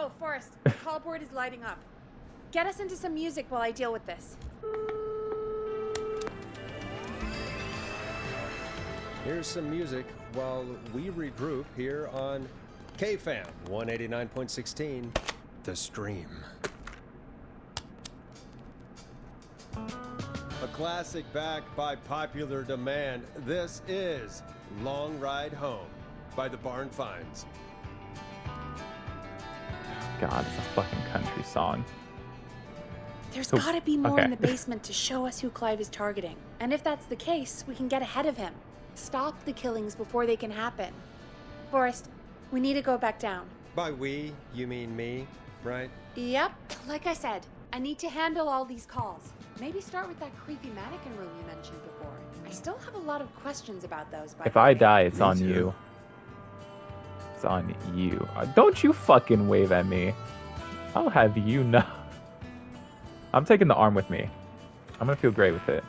Oh, Forrest, the call board is lighting up. Get us into some music while I deal with this. Here's some music while we regroup here on KFAM 189.16, The Stream. A classic backed by popular demand. This is Long Ride Home by the Barn Finds. God, it's a fucking country song. There's gotta be more in the basement to show us who Clive is targeting. And if that's the case, we can get ahead of him. Stop the killings before they can happen. Forrest, we need to go back down. By we, you mean me, right? Yep. Like I said, I need to handle all these calls. Maybe start with that creepy mannequin room you mentioned before. I still have a lot of questions about those, by the way. If I die, it's on you. It's on you. Don't you fucking wave at me. I'll have you know. I'm taking the arm with me. I'm gonna feel great with it.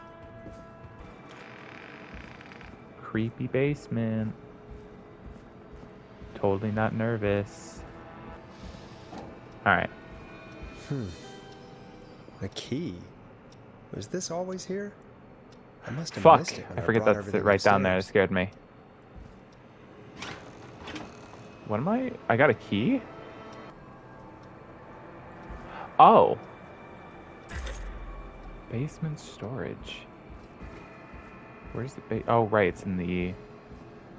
Creepy basement. Totally not nervous. Alright. A key. Was this always here? I must have missed it. I forget that's it right down there. It scared me. What am I? I got a key? Oh. Basement storage. Where's the oh, right. It's in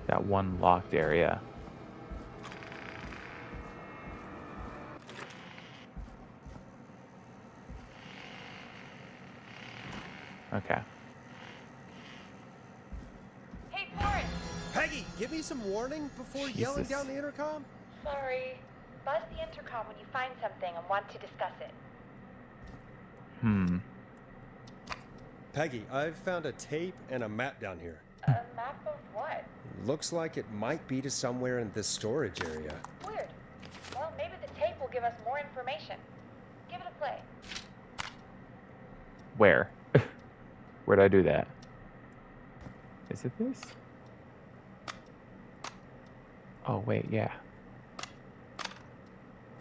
that one locked area. Okay. Hey, Forrest! Peggy, give me some warning before yelling down the intercom? Sorry. Buzz the intercom when you find something and want to discuss it. Peggy, I've found a tape and a map down here. A map of what? Looks like it might be to somewhere in this storage area. Weird. Well, maybe the tape will give us more information. Give it a play. Where? Where'd I do that? Is it this? Oh, wait, yeah.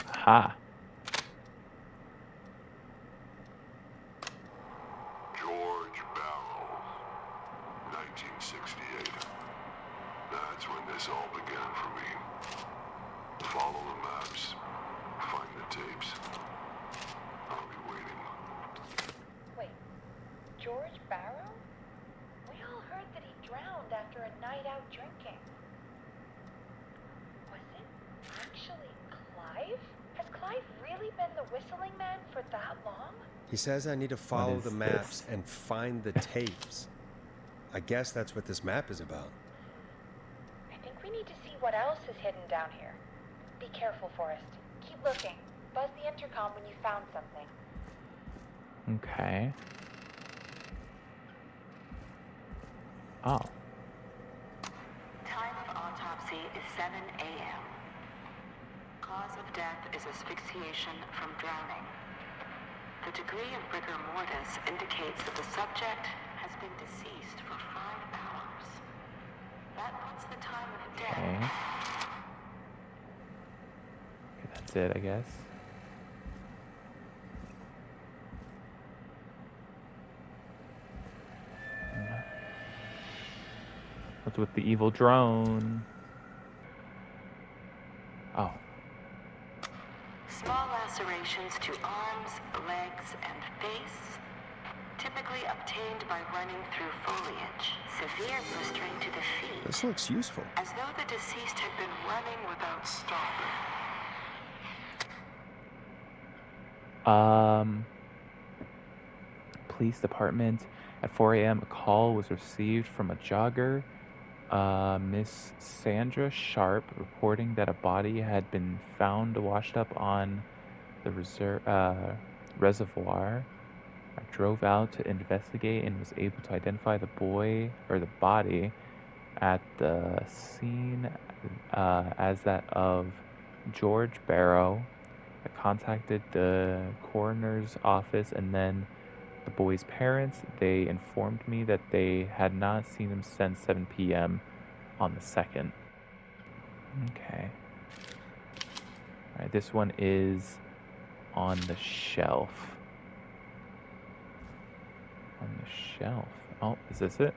Aha. George Barrow, 1968. That's when this all began for me. Follow the maps, find the tapes. I'll be waiting. Wait, George Barrow? We all heard that he drowned after a night out drinking. Was it actually Clive? Has Clive really been the whistling man for that long? He says I need to follow the maps and find the tapes. I guess that's what this map is about. I think we need to see what else is hidden down here. Be careful, Forrest. Keep looking. Buzz the intercom when you found something. Okay. Oh. Time of autopsy is 7 a.m. Cause of death is asphyxiation from drowning. The degree of rigor mortis indicates that the subject has been deceased for 5 hours. That puts the time of death. Okay. That's it, I guess. What's with the evil drone? Oh. Small lacerations to arms, legs, and face, typically obtained by running through foliage. Severe blistering to the feet. This looks useful. As though the deceased had been running without stopping. Police department. At 4 a.m., a call was received from a jogger, Miss Sandra Sharp, reporting that a body had been found washed up on the reservoir. I drove out to investigate and was able to identify the body at the scene as that of George Barrow. I contacted the coroner's office and then the boy's parents. They informed me that they had not seen him since 7 p.m. on the 2nd. Okay. Alright, this one is on the shelf. On the shelf. Oh, is this it?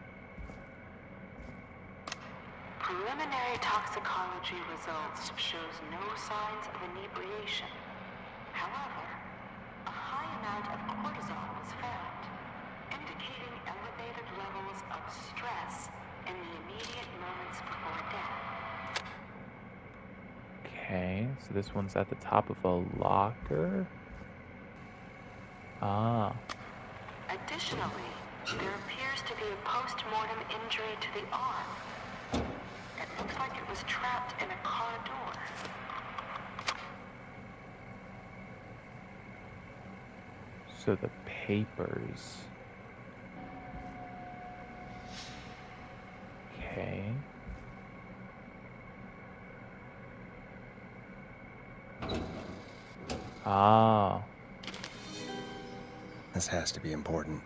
Preliminary toxicology results shows no signs of inebriation. However, a high amount of cortisol was found, indicating elevated levels of stress in the immediate moments before death. Okay, so this one's at the top of a locker. Ah. Additionally, there appears to be a post-mortem injury to the arm. It looks like it was trapped in a car door. So the papers. Okay. Ah. This has to be important.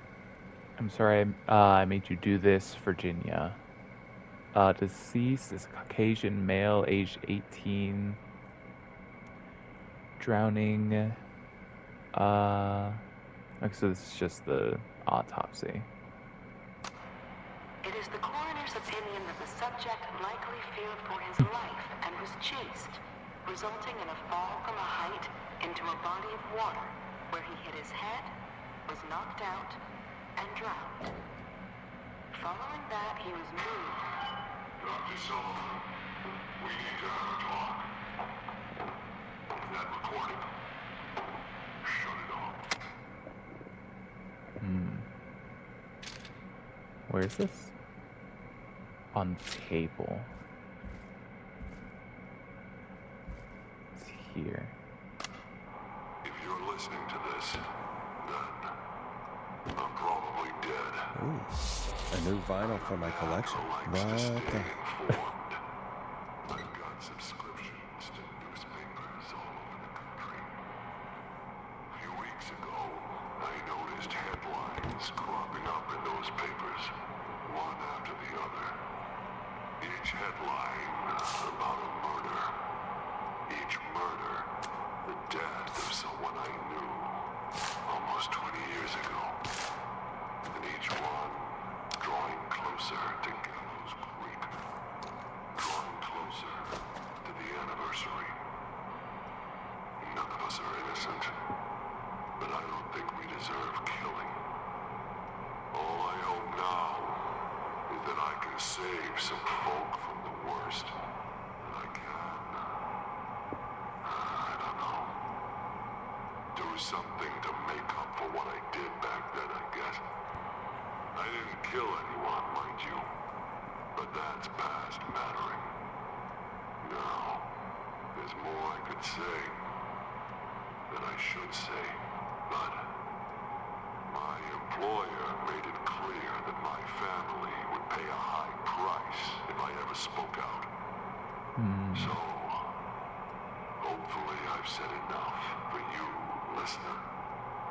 I'm sorry, I made you do this, Virginia. Deceased is a Caucasian male, aged 18. Drowning. Okay, so this is just the autopsy. It is the coroner's opinion that the subject likely feared for his life and was chased, resulting in a fall from a height into a body of water, where he hit his head, was knocked out, and drowned. Following that, he was moved. Dr. Sullivan, we need to have a talk. That recording. Shut it off. Where is this? On the table. It's here. If you're listening to this, then I'm probably dead. Ooh, a new vinyl for my collection. Likes to What stay the? informed. I've got subscriptions to newspapers all over the country. A few weeks ago, I noticed headlines cropping up in those papers, one after the other. Each headline about a murder. Each murder, the death of someone I knew almost 20 years ago. And each one drawing closer to Gallows Creek. Drawing closer to the anniversary. None of us are innocent, but I don't think we deserve killing. All I hope now is that I can save some folk from the worst that I can. I don't know. Do something to make up for what I did back then, I guess. I didn't kill anyone, mind you, but that's past mattering. Now, there's more I could say than I should say, but my employer made it clear that my family would pay a high price if I ever spoke out. So, hopefully I've said enough for you, listener,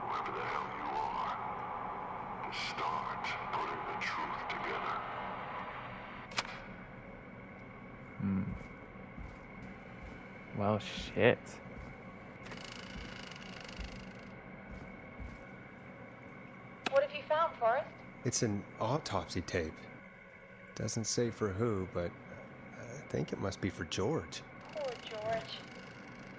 whoever the hell you are, to start putting the truth together. Well, shit. What have you found, Forrest? It's an autopsy tape. Doesn't say for who, but I think it must be for George. Poor George.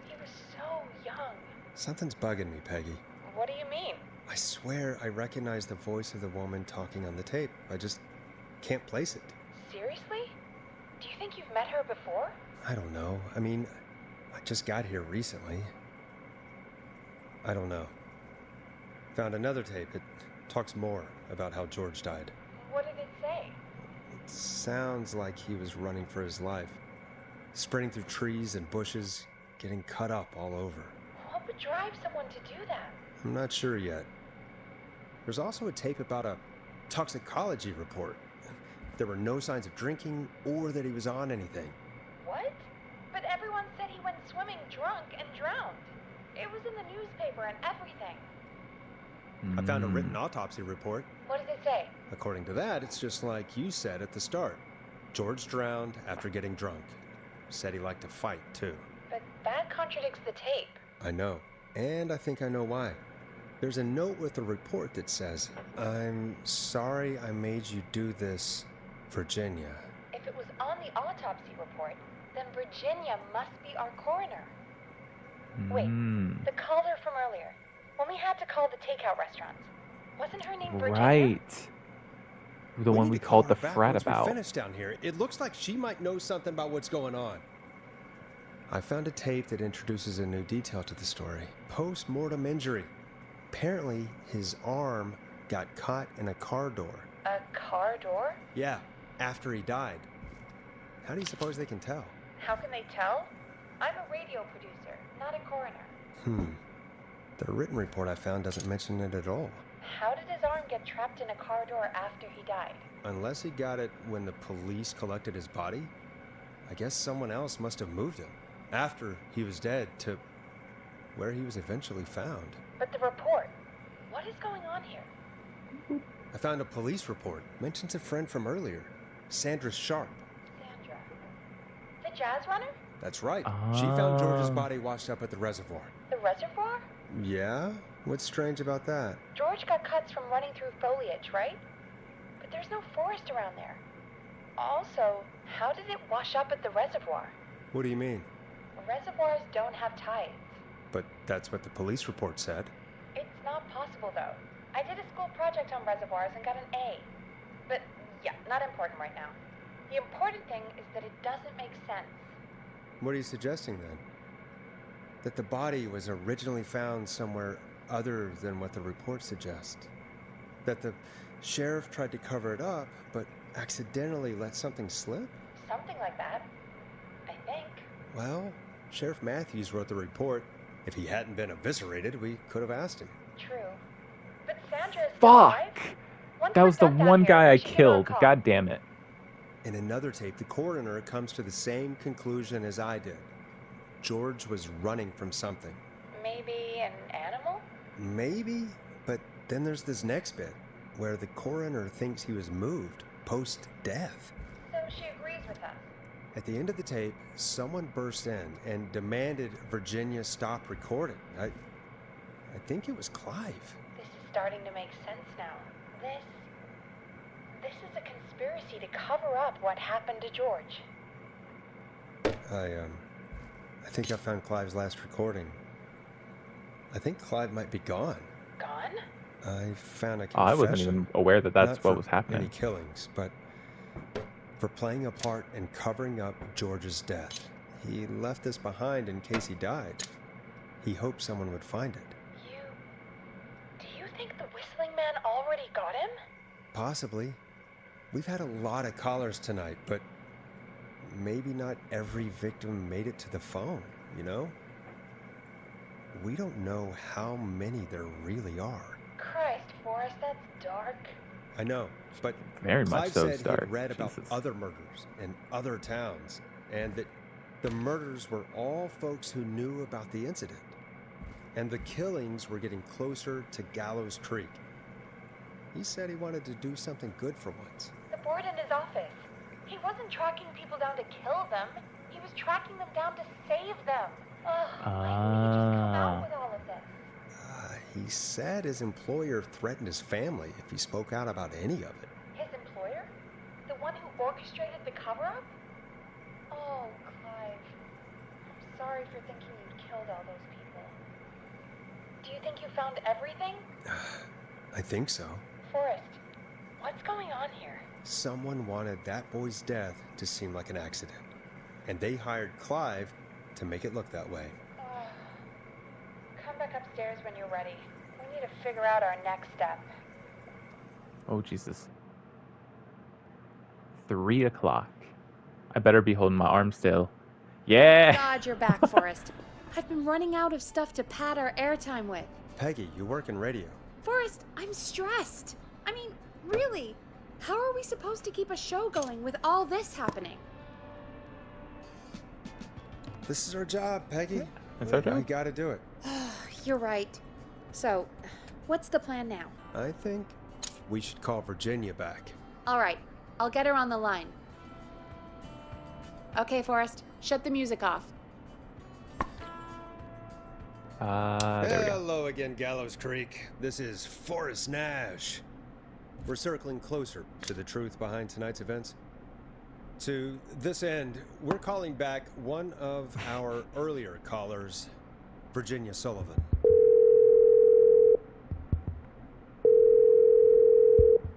He was so young. Something's bugging me, Peggy. What do you mean? I swear I recognize the voice of the woman talking on the tape. I just can't place it. Seriously? Do you think you've met her before? I don't know. I mean, I just got here recently. I don't know. Found another tape. It talks more about how George died. What did it say? It sounds like he was running for his life. Sprinting through trees and bushes, getting cut up all over. What would drive someone to do that? I'm not sure yet. There's also a tape about a toxicology report. There were no signs of drinking or that he was on anything. What? But everyone said he went swimming drunk and drowned. It was in the newspaper and everything. I found a written autopsy report. What does it say? According to that, it's just like you said at the start. George drowned after getting drunk. Said he liked to fight, too. But that contradicts the tape. I know, and I think I know why. There's a note with a report that says, "I'm sorry I made you do this, Virginia." If it was on the autopsy report, then Virginia must be our coroner. Wait, the caller from earlier, when we had to call the takeout restaurants, wasn't her name Virginia? Right. The one we called the frat once about. We finished down here. It looks like she might know something about what's going on. I found a tape that introduces a new detail to the story. Post-mortem injury. Apparently, his arm got caught in a car door. A car door? Yeah, after he died. How do you suppose they can tell? How can they tell? I'm a radio producer, not a coroner. The written report I found doesn't mention it at all. How did his arm get trapped in a car door after he died? Unless he got it when the police collected his body, I guess someone else must have moved him after he was dead to where he was eventually found. But the report, what is going on here? I found a police report. Mentions a friend from earlier, Sandra Sharp. Sandra. The jazz runner? That's right. She found George's body washed up at the reservoir. The reservoir? Yeah? What's strange about that? George got cuts from running through foliage, right? But there's no forest around there. Also, how did it wash up at the reservoir? What do you mean? Reservoirs don't have tides. But that's what the police report said. It's not possible, though. I did a school project on reservoirs and got an A. But, yeah, not important right now. The important thing is that it doesn't make sense. What are you suggesting, then? That the body was originally found somewhere other than what the report suggests? That the sheriff tried to cover it up, but accidentally let something slip? Something like that, I think. Well, Sheriff Matthews wrote the report. If he hadn't been eviscerated, we could have asked him. True. But Sandra is still alive. Fuck! That was the one guy I killed. God damn it. In another tape, the coroner comes to the same conclusion as I did. George was running from something. Maybe an animal? Maybe, but then there's this next bit, where the coroner thinks he was moved post-death. So she agrees with us. At the end of the tape, someone burst in and demanded Virginia stop recording. I think it was Clive. This is starting to make sense now. This is a conspiracy to cover up what happened to George. I think I found Clive's last recording. I think Clive might be gone. Gone? I found a confession. I wasn't even aware that that's what was happening. Not for any killings, but for playing a part in covering up George's death. He left this behind in case he died. He hoped someone would find it. Do you think the Whistling Man already got him? Possibly. We've had a lot of callers tonight, but maybe not every victim made it to the phone, you know? We don't know how many there really are. Christ, Forrest, that's dark. I know, but very much Clive so said dark. He'd read about other murders in other towns, and that the murders were all folks who knew about the incident. And the killings were getting closer to Gallows Creek. He said he wanted to do something good for once. The board in his office. He wasn't tracking people down to kill them. He was tracking them down to save them. Ugh, why didn't he just come out with all of this? He said his employer threatened his family if he spoke out about any of it. His employer? The one who orchestrated the cover-up? Oh, Clive. I'm sorry for thinking you'd killed all those people. Do you think you found everything? I think so. Forrest, what's going on here? Someone wanted that boy's death to seem like an accident. And they hired Clive to make it look that way. Come back upstairs when you're ready. We need to figure out our next step. Oh, Jesus. 3 o'clock. I better be holding my arm still. Yeah! God, you're back, Forrest. I've been running out of stuff to pad our airtime with. Peggy, you work in radio. Forrest, I'm stressed. I mean, really, how are we supposed to keep a show going with all this happening? This is our job, Peggy. That's our job. We gotta do it. You're right. So, what's the plan now? I think we should call Virginia back. All right, I'll get her on the line. Okay, Forrest, shut the music off. There we go. Hello again, Gallows Creek. This is Forrest Nash. We're circling closer to the truth behind tonight's events. To this end, we're calling back one of our earlier callers, Virginia Sullivan.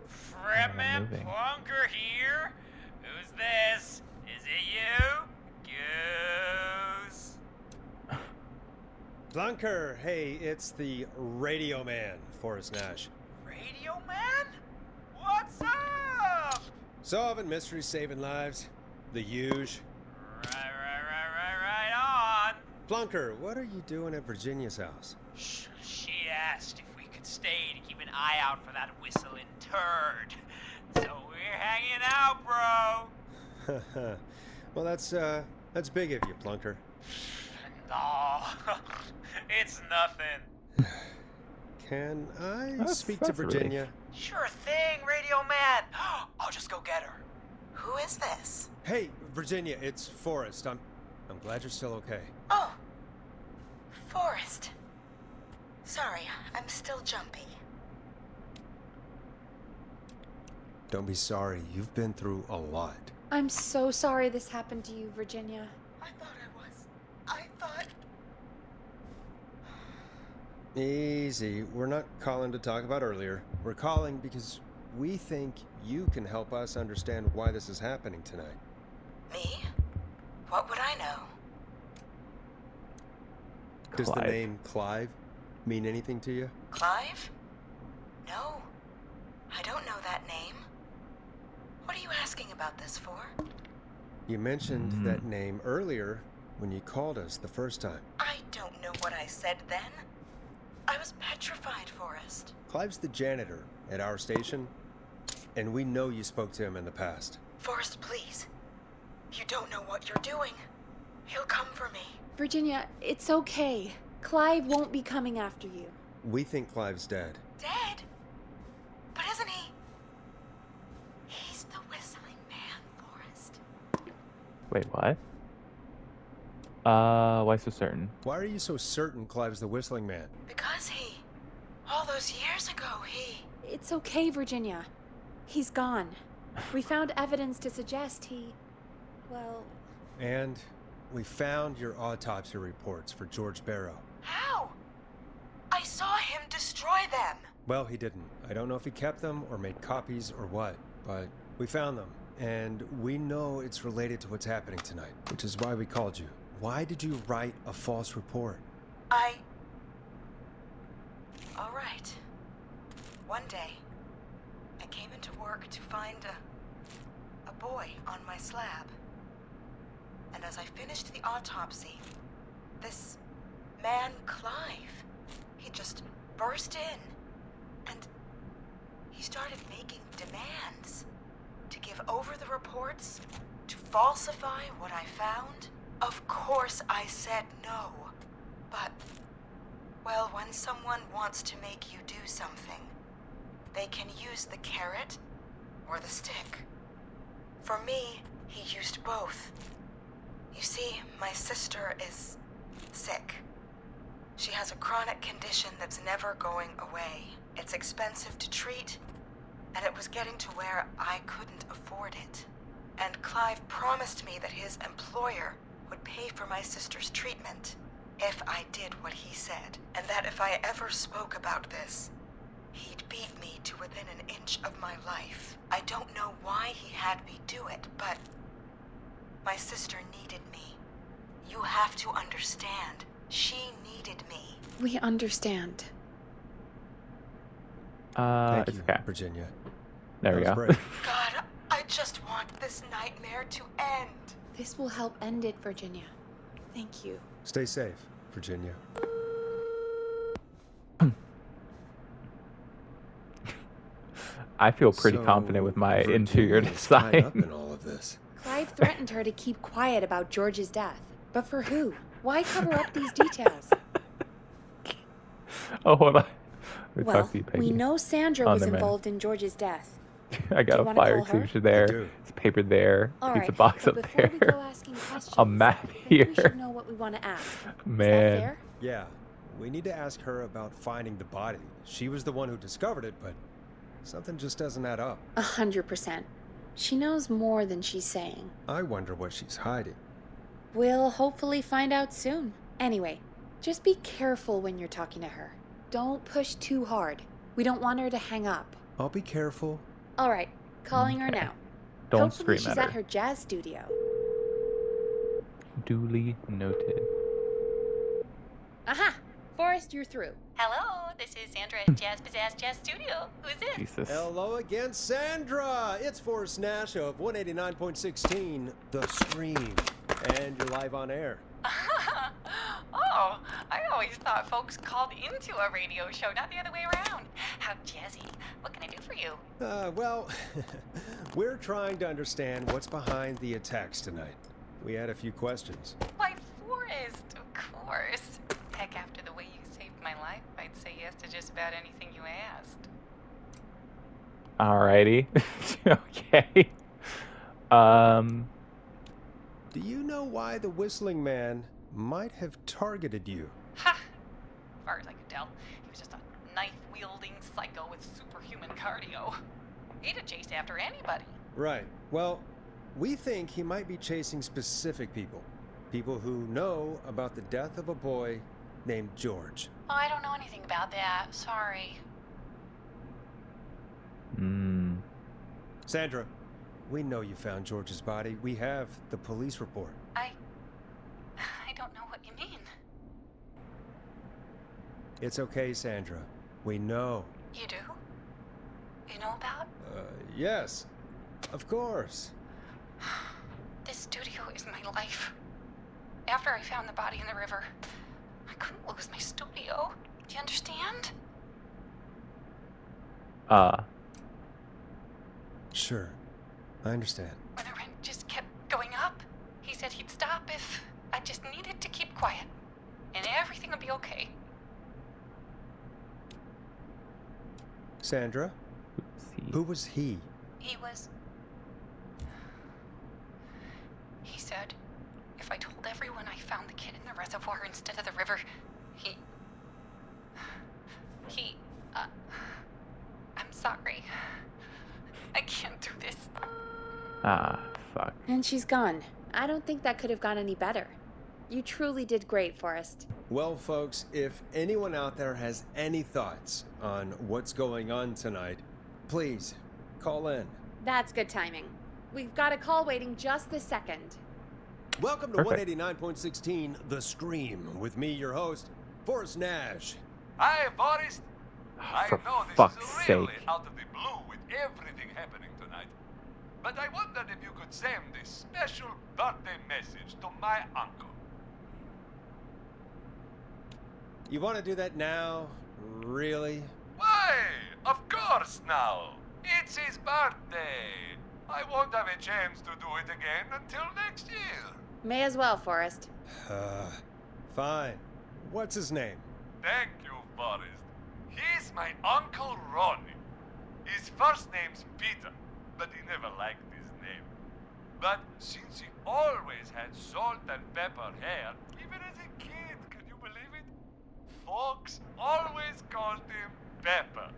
Fredman Plunker here. Who's this? Is it you? Goose. Plunker, hey, it's the Radio Man, Forrest Nash. Radio Man? What's up? Solving mysteries, saving lives. The huge. Right on. Plunker, what are you doing at Virginia's house? She asked if we could stay to keep an eye out for that whistling turd. So we're hanging out, bro. Well, that's big of you, Plunker. No, it's nothing. Can I speak to that's Virginia? Sure thing, Radio Man. I'll just go get her. Who is this? Hey, Virginia, it's Forrest. I'm glad you're still okay. Oh, Forrest. Sorry, I'm still jumpy. Don't be sorry. You've been through a lot. I'm so sorry this happened to you, Virginia. I thought I was. I thought... Easy. We're not calling to talk about earlier. We're calling because we think you can help us understand why this is happening tonight. Me? What would I know? Does the Clive. name Clive mean anything to you? Clive? No. I don't know that name. What are you asking about this for? You mentioned that name earlier when you called us the first time. I don't know what I said then. I was petrified, Forrest. Clive's the janitor at our station, and we know you spoke to him in the past. Forrest, please. You don't know what you're doing. He'll come for me. Virginia, it's okay. Clive won't be coming after you. We think Clive's dead. Dead? But isn't he? He's the whistling man, Forrest. Wait, what? Why so certain? Why are you so certain Clive's the whistling man? Because all those years ago, It's okay, Virginia. He's gone. We found evidence to suggest well... And we found your autopsy reports for George Barrow. How? I saw him destroy them. Well, he didn't. I don't know if he kept them or made copies or what, but we found them. And we know it's related to what's happening tonight, which is why we called you. Why did you write a false report? All right. One day, I came into work to find a boy on my slab. And as I finished the autopsy, this man, Clive, he just burst in. And he started making demands to give over the reports, to falsify what I found. Of course I said no. But, well, when someone wants to make you do something, they can use the carrot or the stick. For me, he used both. You see, my sister is sick. She has a chronic condition that's never going away. It's expensive to treat, and it was getting to where I couldn't afford it. And Clive promised me that his employer would pay for my sister's treatment if I did what he said, and that if I ever spoke about this, he'd beat me to within an inch of my life. I don't know why he had me do it, but my sister needed me. You have to understand. She needed me. We understand. Thank It's you, okay. Virginia. There we That go. was brave. God, I just want this nightmare to end. This will help end it, Virginia. Thank you. Stay safe, Virginia. I feel pretty So, confident with my Virginia interior is tied up design. in all of this. Clive threatened her to keep quiet about George's death. But for who? Why cover up these details? Oh, hold on. Let me Well, talk to you, Peggy. we know Sandra Oh, was never mind. involved in George's death. I got you a wanna fire call her? extinguisher I there. do. It's paper there. All Pizza right, box but up before we there. go asking questions, A map I think we here. should know what we want to ask. Is that Man. fair? Yeah, We need to ask her about finding the body. She was the one who discovered it, but something just doesn't add up. 100%. She knows more than she's saying. I wonder what she's hiding. We'll hopefully find out soon. Anyway, just be careful when you're talking to her. Don't push too hard. We don't want her to hang up. I'll be careful. All right, calling her now. Don't Hopefully scream she's at at her jazz studio. Duly noted. Aha! Forrest, you're through. Hello, this is Sandra at Jazz Pizzazz Jazz Studio. Who's this? Jesus. Hello again, Sandra! It's Forrest Nash of 189.16, The Scream. And you're live on air. Oh, I always thought folks called into a radio show, not the other way around. How jazzy. What can I do for you? Well, we're trying to understand what's behind the attacks tonight. We had a few questions. Why, Forrest, of course. Heck, after the way you saved my life, I'd say yes to just about anything you asked. Alrighty. Okay. Do you know why the Whistling Man might have targeted you? Ha! As far as I could tell, he was just a knife-wielding psycho with superhuman cardio. He'd have chased after anybody. Right. Well, we think he might be chasing specific people. People who know about the death of a boy named George. Oh, I don't know anything about that. Sorry. Sandra, we know you found George's body. We have the police report. I don't know what you mean. It's okay, Sandra. We know. You do? You know about? Yes. Of course. This studio is my life. After I found the body in the river, I couldn't lose my studio. Do you understand? Sure. I understand. When the rent just kept going up, he said he'd stop if I just needed to keep quiet. And everything would be okay. Sandra? Who was he? He said if I told everyone I found the kid in the reservoir instead of the river, I'm sorry. I can't do this. Fuck. And she's gone. I don't think that could have gone any better. You truly did great, Forrest. Well, folks, if anyone out there has any thoughts on what's going on tonight, please call in. That's good timing. We've got a call waiting just this second. Welcome to 189.16, The Scream, with me, your host, Forrest Nash. Hi, Forrest. I For know fuck's this is really sake. out of the blue with everything happening tonight, but I wondered if you could send this special birthday message to my uncle. You want to do that now? Really? Why? Of course now. It's his birthday. I won't have a chance to do it again until next year. May as well, Forrest. Fine. What's his name? Thank you, Forrest. He's my Uncle Ronnie. His first name's Peter, but he never liked his name. But since he always had salt and pepper hair, even as a kid, can you believe it? Folks always called him Pepper.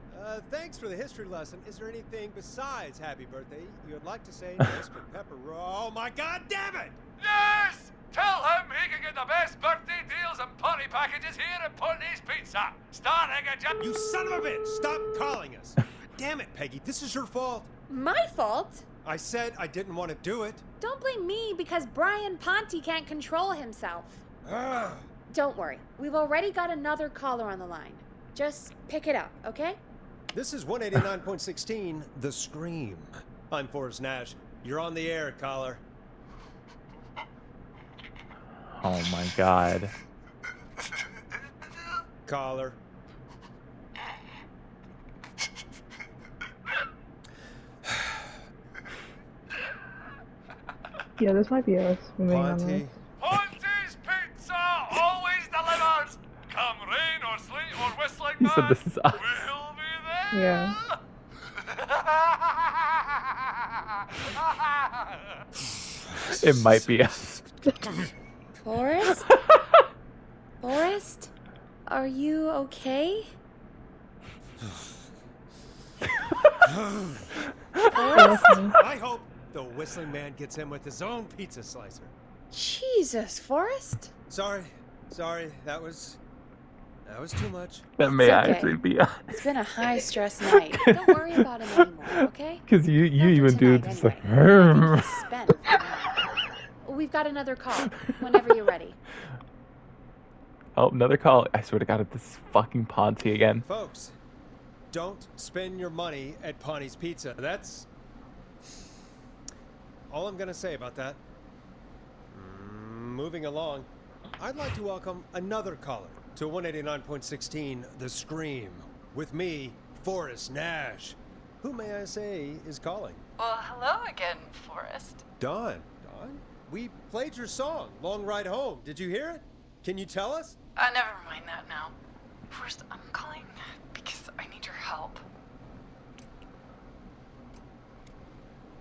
Thanks for the history lesson. Is there anything besides happy birthday you would like to say to Mr. Pepper? Oh my god damn it! Yes! Tell him he can get the best birthday deals and party packages here at Putney's Pizza. Starting at just... You son of a bitch! Stop calling us! Damn it, Peggy, this is your fault. My fault? I said I didn't want to do it. Don't blame me because Brian Ponte can't control himself. Don't worry. We've already got another caller on the line. Just pick it up, okay? This is 189.16, The Scream. I'm Forrest Nash. You're on the air, caller. Oh my god. Caller. Yeah, this might be us. Ponte. Ponte's Pizza always delivers. Come rain or sleet or whistling He said man, this is us. we'll be there. Yeah. It might be us. Forrest? Forrest? Are you okay? I hope the Whistling Man gets him with his own pizza slicer. Jesus, Forrest. Sorry, that was too much. That may It's okay. actually be. It's been a high-stress night. Don't worry about him anymore, okay? Because you Not for even do tonight, this anyway. like. I think he's spent for now. We've got another call. Whenever you're ready. Oh, another call. I swear to God, this is fucking Ponzi again. Folks, don't spend your money at Pawnee's Pizza. That's all I'm gonna say about that. Moving along, I'd like to welcome another caller to 189.16 The Scream. With me, Forrest Nash. Who, may I say, is calling? Well, hello again, Forrest. Dawn, we played your song, Long Ride Home. Did you hear it? Can you tell us? Never mind that now. Forrest, I'm calling because I need your help.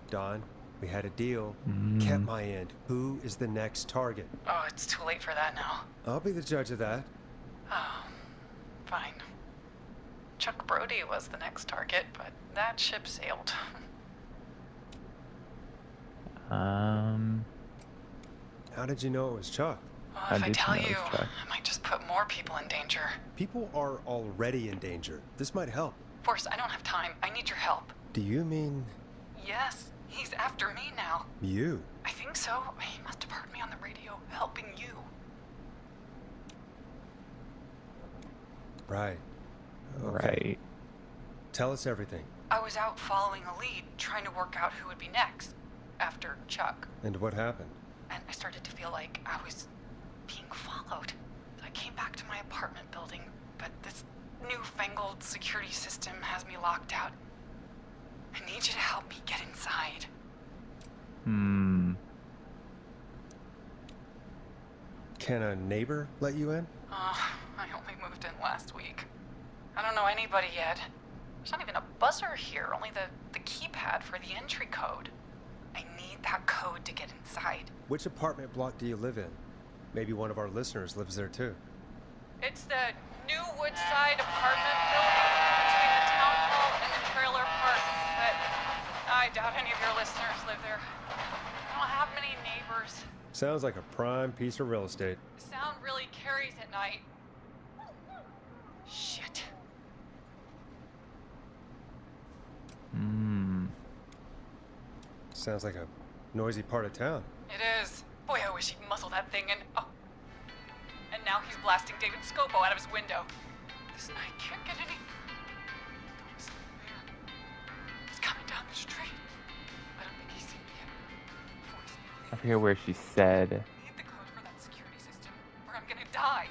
Dawn, we had a deal. Kept my end. Who is the next target? Oh, it's too late for that now. I'll be the judge of that. Oh, fine. Chuck Brody was the next target, but that ship sailed. How did you know it was Chuck? Well, if I tell you, I might just put more people in danger. People are already in danger. This might help. Forrest, I don't have time. I need your help. Do you mean... Yes, he's after me now. You? I think so. He must have heard me on the radio, helping you. Right. Okay. Right. Tell us everything. I was out following a lead, trying to work out who would be next, after Chuck. And what happened? And I started to feel like I was being followed. I came back to my apartment building, but this newfangled security system has me locked out. I need you to help me get inside. Can a neighbor let you in? I only moved in last week. I don't know anybody yet. There's not even a buzzer here, only the keypad for the entry code. I need that code to get inside. Which apartment block do you live in? Maybe one of our listeners lives there too. It's the new Woodside apartment building between the town hall and the trailer park, but I doubt any of your listeners live there. I don't have many neighbors. Sounds like a prime piece of real estate. The sound really carries at night. Shit. Sounds like a noisy part of town. It is. Boy, I wish he'd muzzle that thing and... Oh. And now he's blasting David Scopo out of his window. This night can't get any... This man. He's coming down the street. I don't think he's seen me yet. I forget where she said. I need the code for that security system, or I'm gonna die.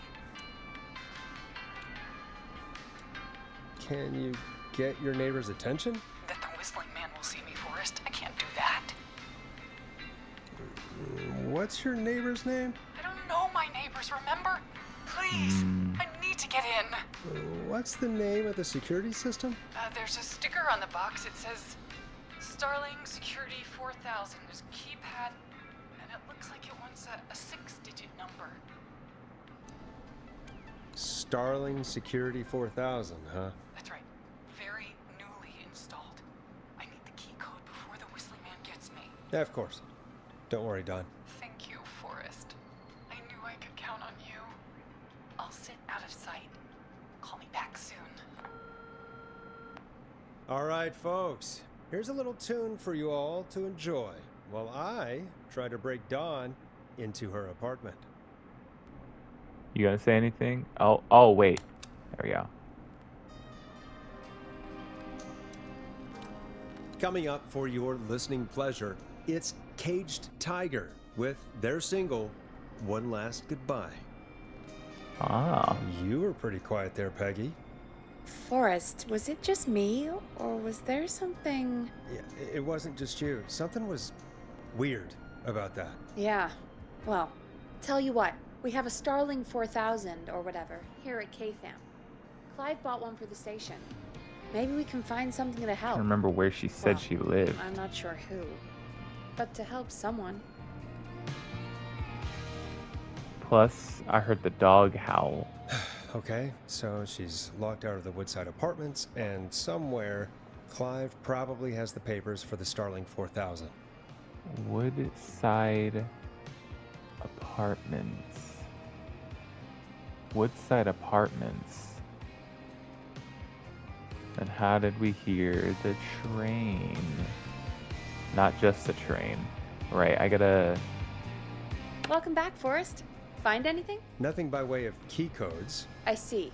Can you get your neighbor's attention? That the whistling man will see me, Forrest. I can't do that. What's your neighbor's name? I don't know my neighbors, remember? Please, I need to get in. What's the name of the security system? There's a sticker on the box. It says Starling Security 4000. There's a keypad, and it looks like it wants a 6-digit number. Starling Security 4000, huh? That's right. Very newly installed. I need the key code before the whistling man gets me. Yeah, of course. Don't worry, Don. Thank you, Forrest. I knew I could count on you. I'll sit out of sight. Call me back soon. All right, folks. Here's a little tune for you all to enjoy while I try to break Dawn into her apartment. You gonna say anything? Oh, wait. There we go. Coming up for your listening pleasure, it's Caged Tiger with their single, One Last Goodbye. Ah. You were pretty quiet there, Peggy. Forrest, was it just me, or was there something... Yeah, it wasn't just you. Something was weird about that. Yeah. Well, tell you what. We have a Starling 4000 or whatever here at KFAM. Clive bought one for the station. Maybe we can find something to I help. don't remember where she said she lived. I'm not sure who. But to help someone. Plus, I heard the dog howl. Okay, so she's locked out of the Woodside Apartments, and somewhere, Clive probably has the papers for the Starling 4000. Woodside Apartments. Woodside Apartments. And how did we hear the train? Not just the train. Right, I gotta... Welcome back, Forrest. Find anything? Nothing by way of key codes. I see.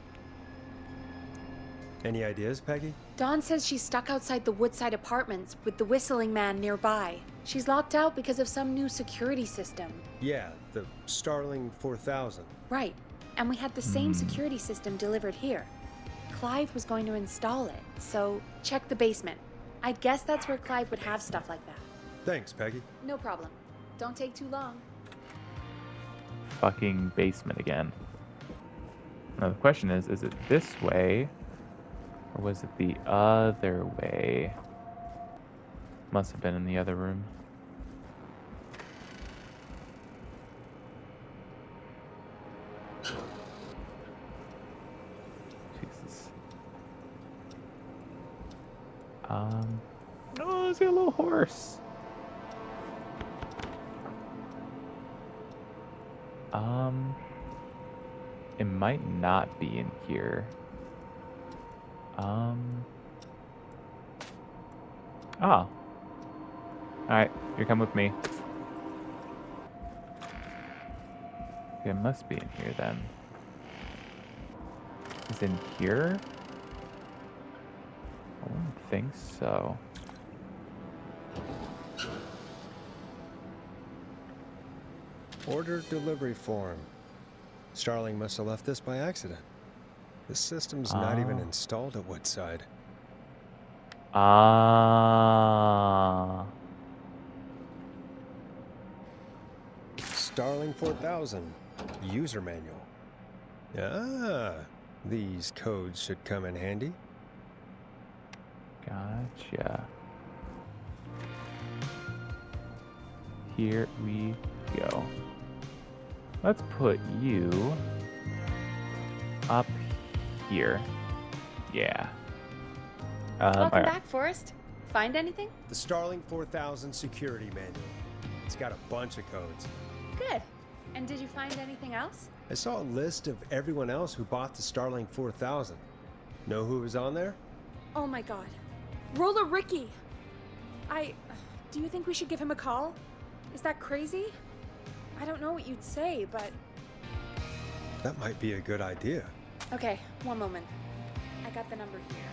Any ideas, Peggy? Dawn says she's stuck outside the Woodside Apartments with the whistling man nearby. She's locked out because of some new security system. Yeah, the Starling 4000. Right, and we had the same security system delivered here. Clive was going to install it, so check the basement. I'd guess that's where Clive would have stuff like that. Thanks, Peggy. No problem. Don't take too long. Fucking basement again. Now the question is it this way? Or was it the other way? Must have been in the other room. Jesus. No, I see a little horse. It might not be in here. Oh. Alright, you come with me. Okay, it must be in here then. Is it in here? I don't think so. Order delivery form. Starling must have left this by accident. The system's not even installed at Woodside. Starling 4000. User manual. These codes should come in handy. Gotcha. Here we go. Let's put you up here. Yeah. Welcome back, Forrest. Find anything? The Starling 4000 security manual. It's got a bunch of codes. Good. And did you find anything else? I saw a list of everyone else who bought the Starling 4000. Know who was on there? Oh my god. Roller Ricky! Do you think we should give him a call? Is that crazy? I don't know what you'd say, but... That might be a good idea. Okay, one moment. I got the number here.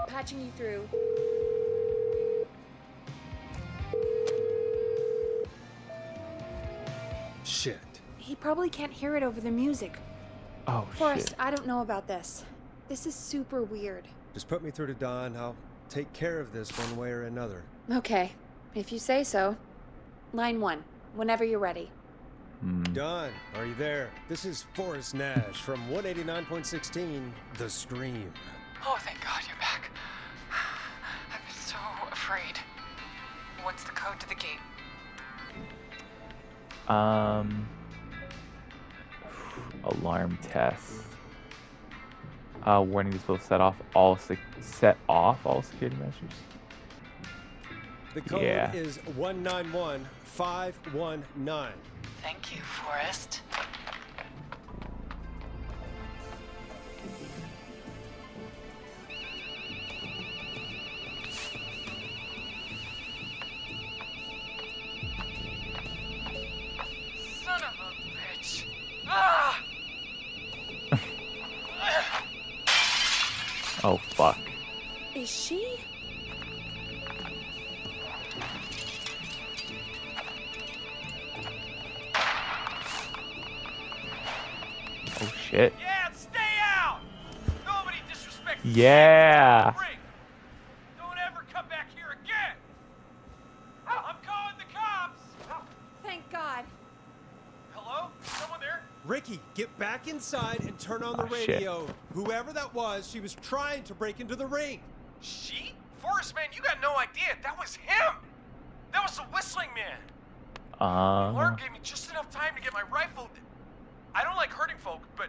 Patching you through. Shit. He probably can't hear it over the music. Oh, Forrest, shit. I don't know about this. This is super weird. Just put me through to Don. I'll take care of this one way or another. Okay, if you say so. Line 1, whenever you're ready. Don, are you there? This is Forrest Nash from 189.16, The Scream. Oh, thank God you're back. I'm so afraid. What's the code to the gate? Alarm test. Warning: this will set off all security measures. The code is 191519. Thank you, Forrest. Son of a bitch. Ah! Oh, fuck. Is she? Oh, shit. Yeah, stay out! Nobody disrespects the Yeah. ring. Don't ever come back here again! I'm calling the cops! Thank God. Hello? Someone there? Ricky, get back inside and turn on the Oh, shit. radio. Whoever that was, she was trying to break into the ring. She? Forrest, man, you got no idea. That was him! That was the whistling man! The alarm gave me just enough time to get my rifle. I don't like hurting folk, but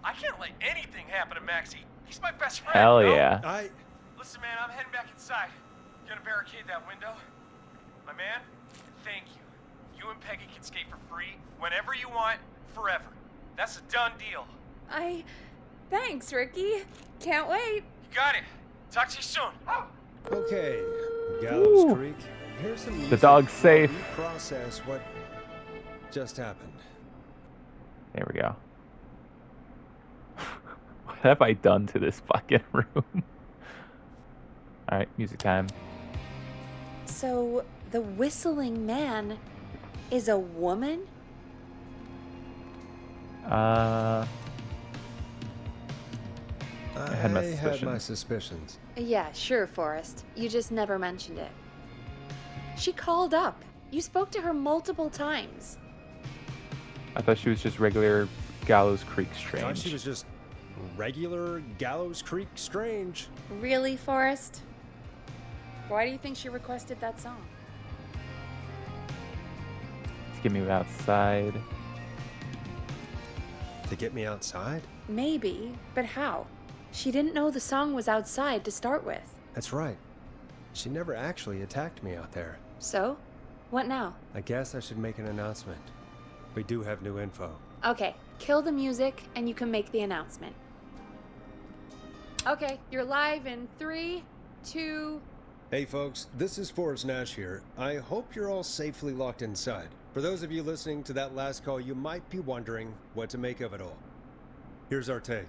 I can't let anything happen to Maxie. He's my best friend. Hell you know? yeah. Listen, man, I'm heading back inside. Gonna barricade that window. My man, thank you. You and Peggy can skate for free whenever you want, forever. That's a done deal. Thanks, Ricky. Can't wait. You got it. Talk to you soon. Okay, Gallows Ooh. Creek. Here's some The music dog's while safe. we process what just happened. There we go. What have I done to this fucking room? Alright, music time. So, the whistling man is a woman? I had my I had suspicions. my suspicions. Yeah, sure, Forrest. You just never mentioned it. She called up. You spoke to her multiple times. I thought she was just regular Gallows Creek I Strange. thought she was just regular Gallows Creek Strange. Really, Forrest? Why do you think she requested that song? To get me outside. To get me outside? Maybe, but how? She didn't know the song was outside to start with. That's right. She never actually attacked me out there. So? What now? I guess I should make an announcement. We do have new info. Okay, kill the music and you can make the announcement. Okay, you're live in 3, 2... Hey folks, this is Forrest Nash here. I hope you're all safely locked inside. For those of you listening to that last call, you might be wondering what to make of it all. Here's our take.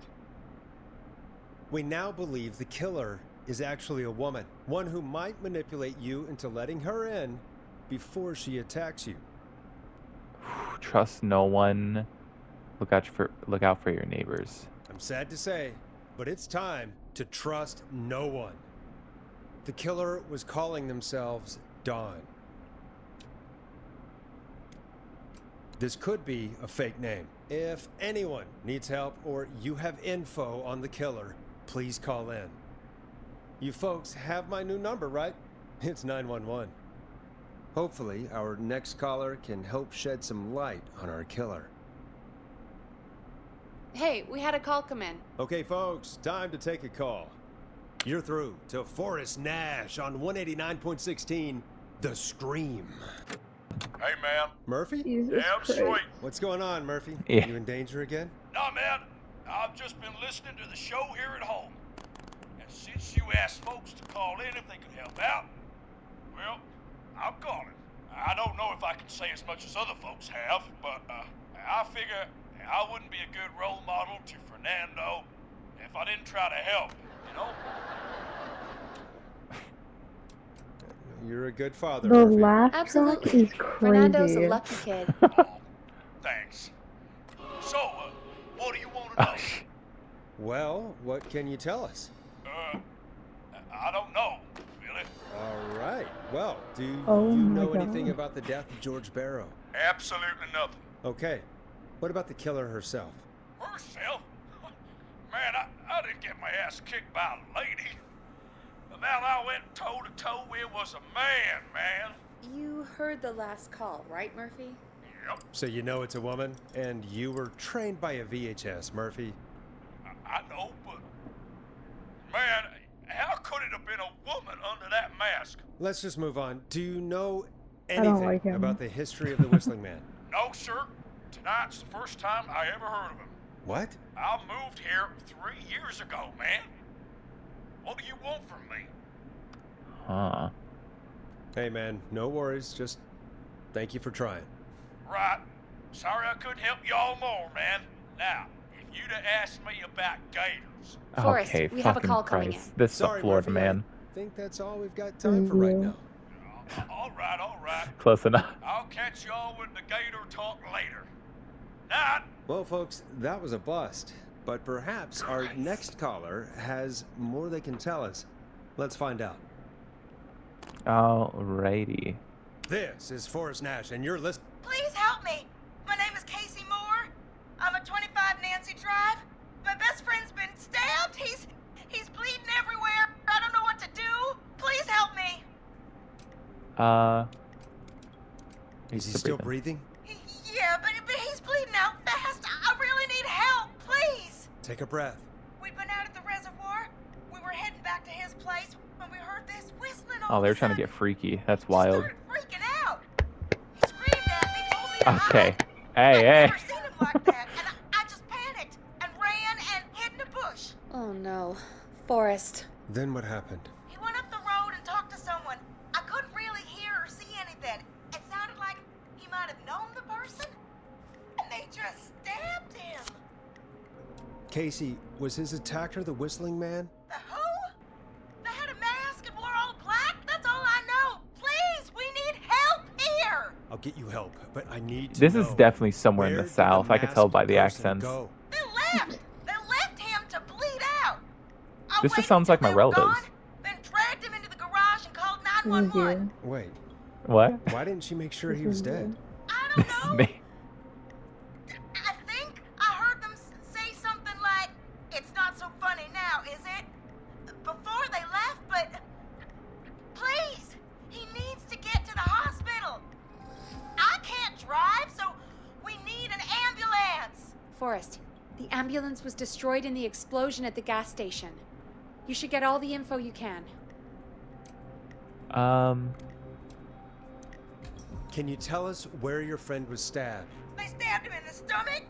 We now believe the killer is actually a woman, one who might manipulate you into letting her in before she attacks you. Trust no one. Look out for your neighbors. I'm sad to say, but it's time to trust no one. The killer was calling themselves Dawn. This could be a fake name. If anyone needs help or you have info on the killer, please call in. You folks have my new number, right? It's 911. Hopefully, our next caller can help shed some light on our killer. Hey, we had a call come in. Okay, folks, time to take a call. You're through to Forrest Nash on 189.16, The Scream. Hey, man. Murphy? Jesus Yeah, I'm Christ. sweet. What's going on, Murphy? Yeah. You in danger again? Nah, man. I've just been listening to the show here at home. And since you asked folks to call in if they could help out, well, I'm calling. I don't know if I can say as much as other folks have, but I figure I wouldn't be a good role model to Fernando if I didn't try to help, you know? You're a good father, The Murphy. laugh track Absolutely. is crazy. Fernando's a lucky kid. Oh, thanks. So, what do you want to know? Well, what can you tell us? I don't know, really. All right. Well, do Oh you my know anything God. about the death of George Barrow? Absolutely nothing. Okay. What about the killer herself? Herself? Man, I didn't get my ass kicked by a lady. The man I went toe-to-toe with was a man. You heard the last call, right, Murphy? Yep, So you know it's a woman, and you were trained by a VHS, Murphy. I know, but... Man, how could it have been a woman under that mask? Let's just move on. Do you know don't anything like him. about the history of the Whistling Man? No, sir. Tonight's the first time I ever heard of him. What? I moved here 3 years ago, man. What do you want from me? Huh. Hey, man, no worries. Just thank you for trying. Right. Sorry I couldn't help y'all more, man. Now, if you'd have asked me about gators... Forrest, Okay, we have a fucking call coming Christ. in. This is Sorry, a Florida Murphy, man. I think that's all we've got time for right now. All right. Close enough. I'll catch y'all with the gator talk later. Night. Well, folks, that was a bust. But perhaps our next caller has more they can tell us. Let's find out. Alrighty. This is Forrest Nash, and you're listening. Please help me. My name is Casey Moore. I'm at 25 Nancy Drive. My best friend's been stabbed. He's bleeding everywhere. I don't know what to do. Please help me. Is he still breathing? Yeah, but he's bleeding out fast. I Take a breath. We'd been out at the reservoir. We were heading back to his place when we heard this whistling. Oh, they're trying to get freaky. That's He wild. started freaking out. He screamed at me, told me to Okay. hide. Hey, I'd hey. never seen him like that, and I just panicked and ran and hid in a bush. Oh no. Forrest. Then what happened? He went up the road and talked to someone. I couldn't really hear or see anything. It sounded like he might have known the person, and they just stabbed him. Casey, was his attacker the whistling man? The who? They had a mask and wore all black? That's all I know. Please, we need help here. I'll get you help, but I need to This know. is definitely somewhere in Where the did South. I could tell by the masked person accents. go? They left. They left him to bleed out. I This just waited sounds like till my they were relatives. gone, then dragged him into the garage and called 911. Wait, What? why didn't she make sure he was dead? I don't know. Me. I think I heard them say something like, "It's not so funny now, is it?" Before they left, but please, he needs to get to the hospital. I can't drive, so we need an ambulance. Forrest, the ambulance was destroyed in the explosion at the gas station. You should get all the info you can. Can you tell us where your friend was stabbed? They stabbed him in the stomach,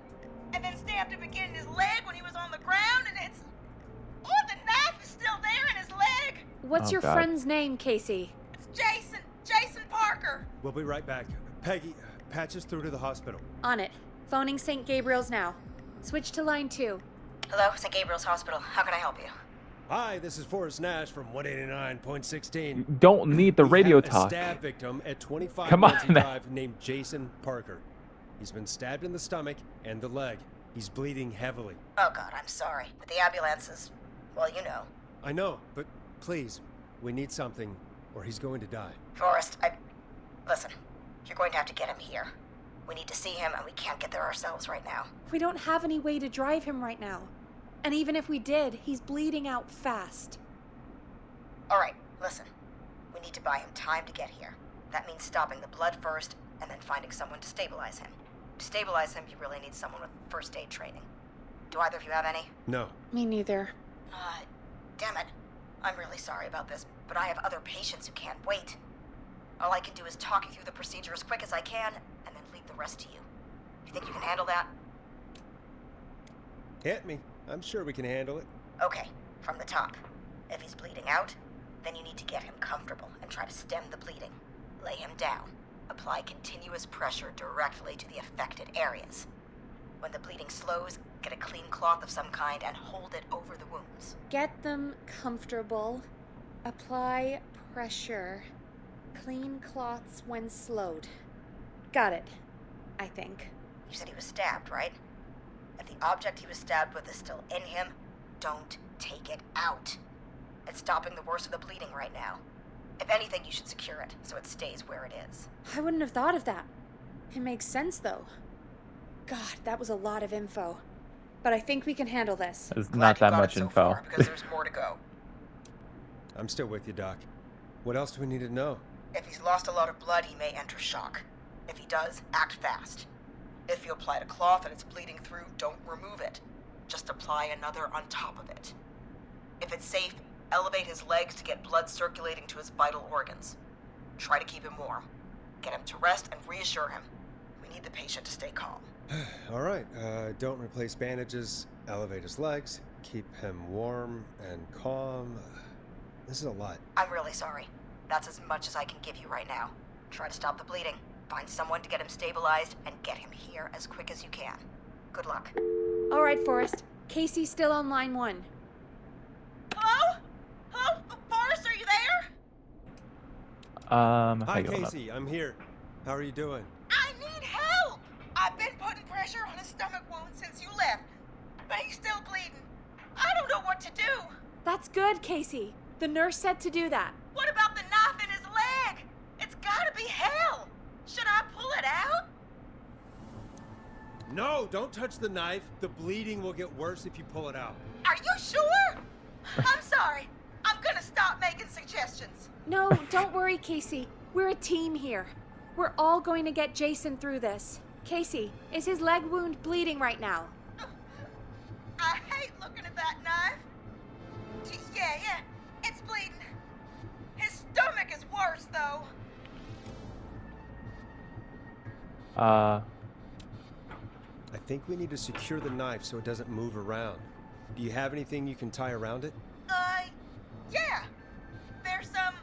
and then stabbed him again in his leg when he was on the ground, and it's... Oh, the knife is still there in his leg. What's Oh, your God. friend's name, Casey? It's Jason Parker. We'll be right back. Peggy, patch us through to the hospital. On it. Phoning St. Gabriel's now. Switch to line 2. Hello, St. Gabriel's Hospital. How can I help you? Hi, this is Forrest Nash from 189.16. Don't need the We radio have a talk. stab victim at 25 Come on Nancy now. Drive named Jason Parker. He's been stabbed in the stomach and the leg. He's bleeding heavily. Oh, God, I'm sorry. But the ambulance is... well, you know. I know, but please, we need something, or he's going to die. Forrest, listen, you're going to have to get him here. We need to see him, and we can't get there ourselves right now. We don't have any way to drive him right now. And even if we did, he's bleeding out fast. All right, listen. We need to buy him time to get here. That means stopping the blood first, and then finding someone to stabilize him. To stabilize him, you really need someone with first aid training. Do either of you have any? No. Me neither. Damn it. I'm really sorry about this, but I have other patients who can't wait. All I can do is talk you through the procedure as quick as I can, and then leave the rest to you. You think you can handle that? Hit me. I'm sure we can handle it. Okay, from the top. If he's bleeding out, then you need to get him comfortable and try to stem the bleeding. Lay him down. Apply continuous pressure directly to the affected areas. When the bleeding slows, get a clean cloth of some kind and hold it over the wounds. Get them comfortable. Apply pressure. Clean cloths when slowed. Got it, I think. You said he was stabbed, right? If the object he was stabbed with is still in him, don't take it out. It's stopping the worst of the bleeding right now. If anything, you should secure it so it stays where it is. I wouldn't have thought of that. It makes sense, though. God, that was a lot of info. But I think we can handle this. There's Glad not you that got much it so info. far, because there's more to go. I'm still with you, Doc. What else do we need to know? If he's lost a lot of blood, he may enter shock. If he does, act fast. If you applied a cloth and it's bleeding through, don't remove it. Just apply another on top of it. If it's safe, elevate his legs to get blood circulating to his vital organs. Try to keep him warm. Get him to rest and reassure him. We need the patient to stay calm. All right, don't replace bandages, elevate his legs, keep him warm and calm. This is a lot. I'm really sorry. That's as much as I can give you right now. Try to stop the bleeding. Find someone to get him stabilized and get him here as quick as you can. Good luck. All right, Forrest. Casey's still on line 1. Hello? Hello? Forrest, are you there? Hi, Hi, Casey. I'm here. How are you doing? I need help! I've been putting pressure on his stomach wound since you left, but he's still bleeding. I don't know what to do. That's good, Casey. The nurse said to do that. What about the knife in his leg? It's gotta be hell. Should I pull it out? No, don't touch the knife. The bleeding will get worse if you pull it out. Are you sure? I'm sorry. I'm gonna stop making suggestions. No, don't worry, Casey. We're a team here. We're all going to get Jason through this. Casey, is his leg wound bleeding right now? I hate yeah. It's bleeding. His stomach is worse, though. I think we need to secure the knife so it doesn't move around. Do you have anything you can tie around it? Yeah. There's some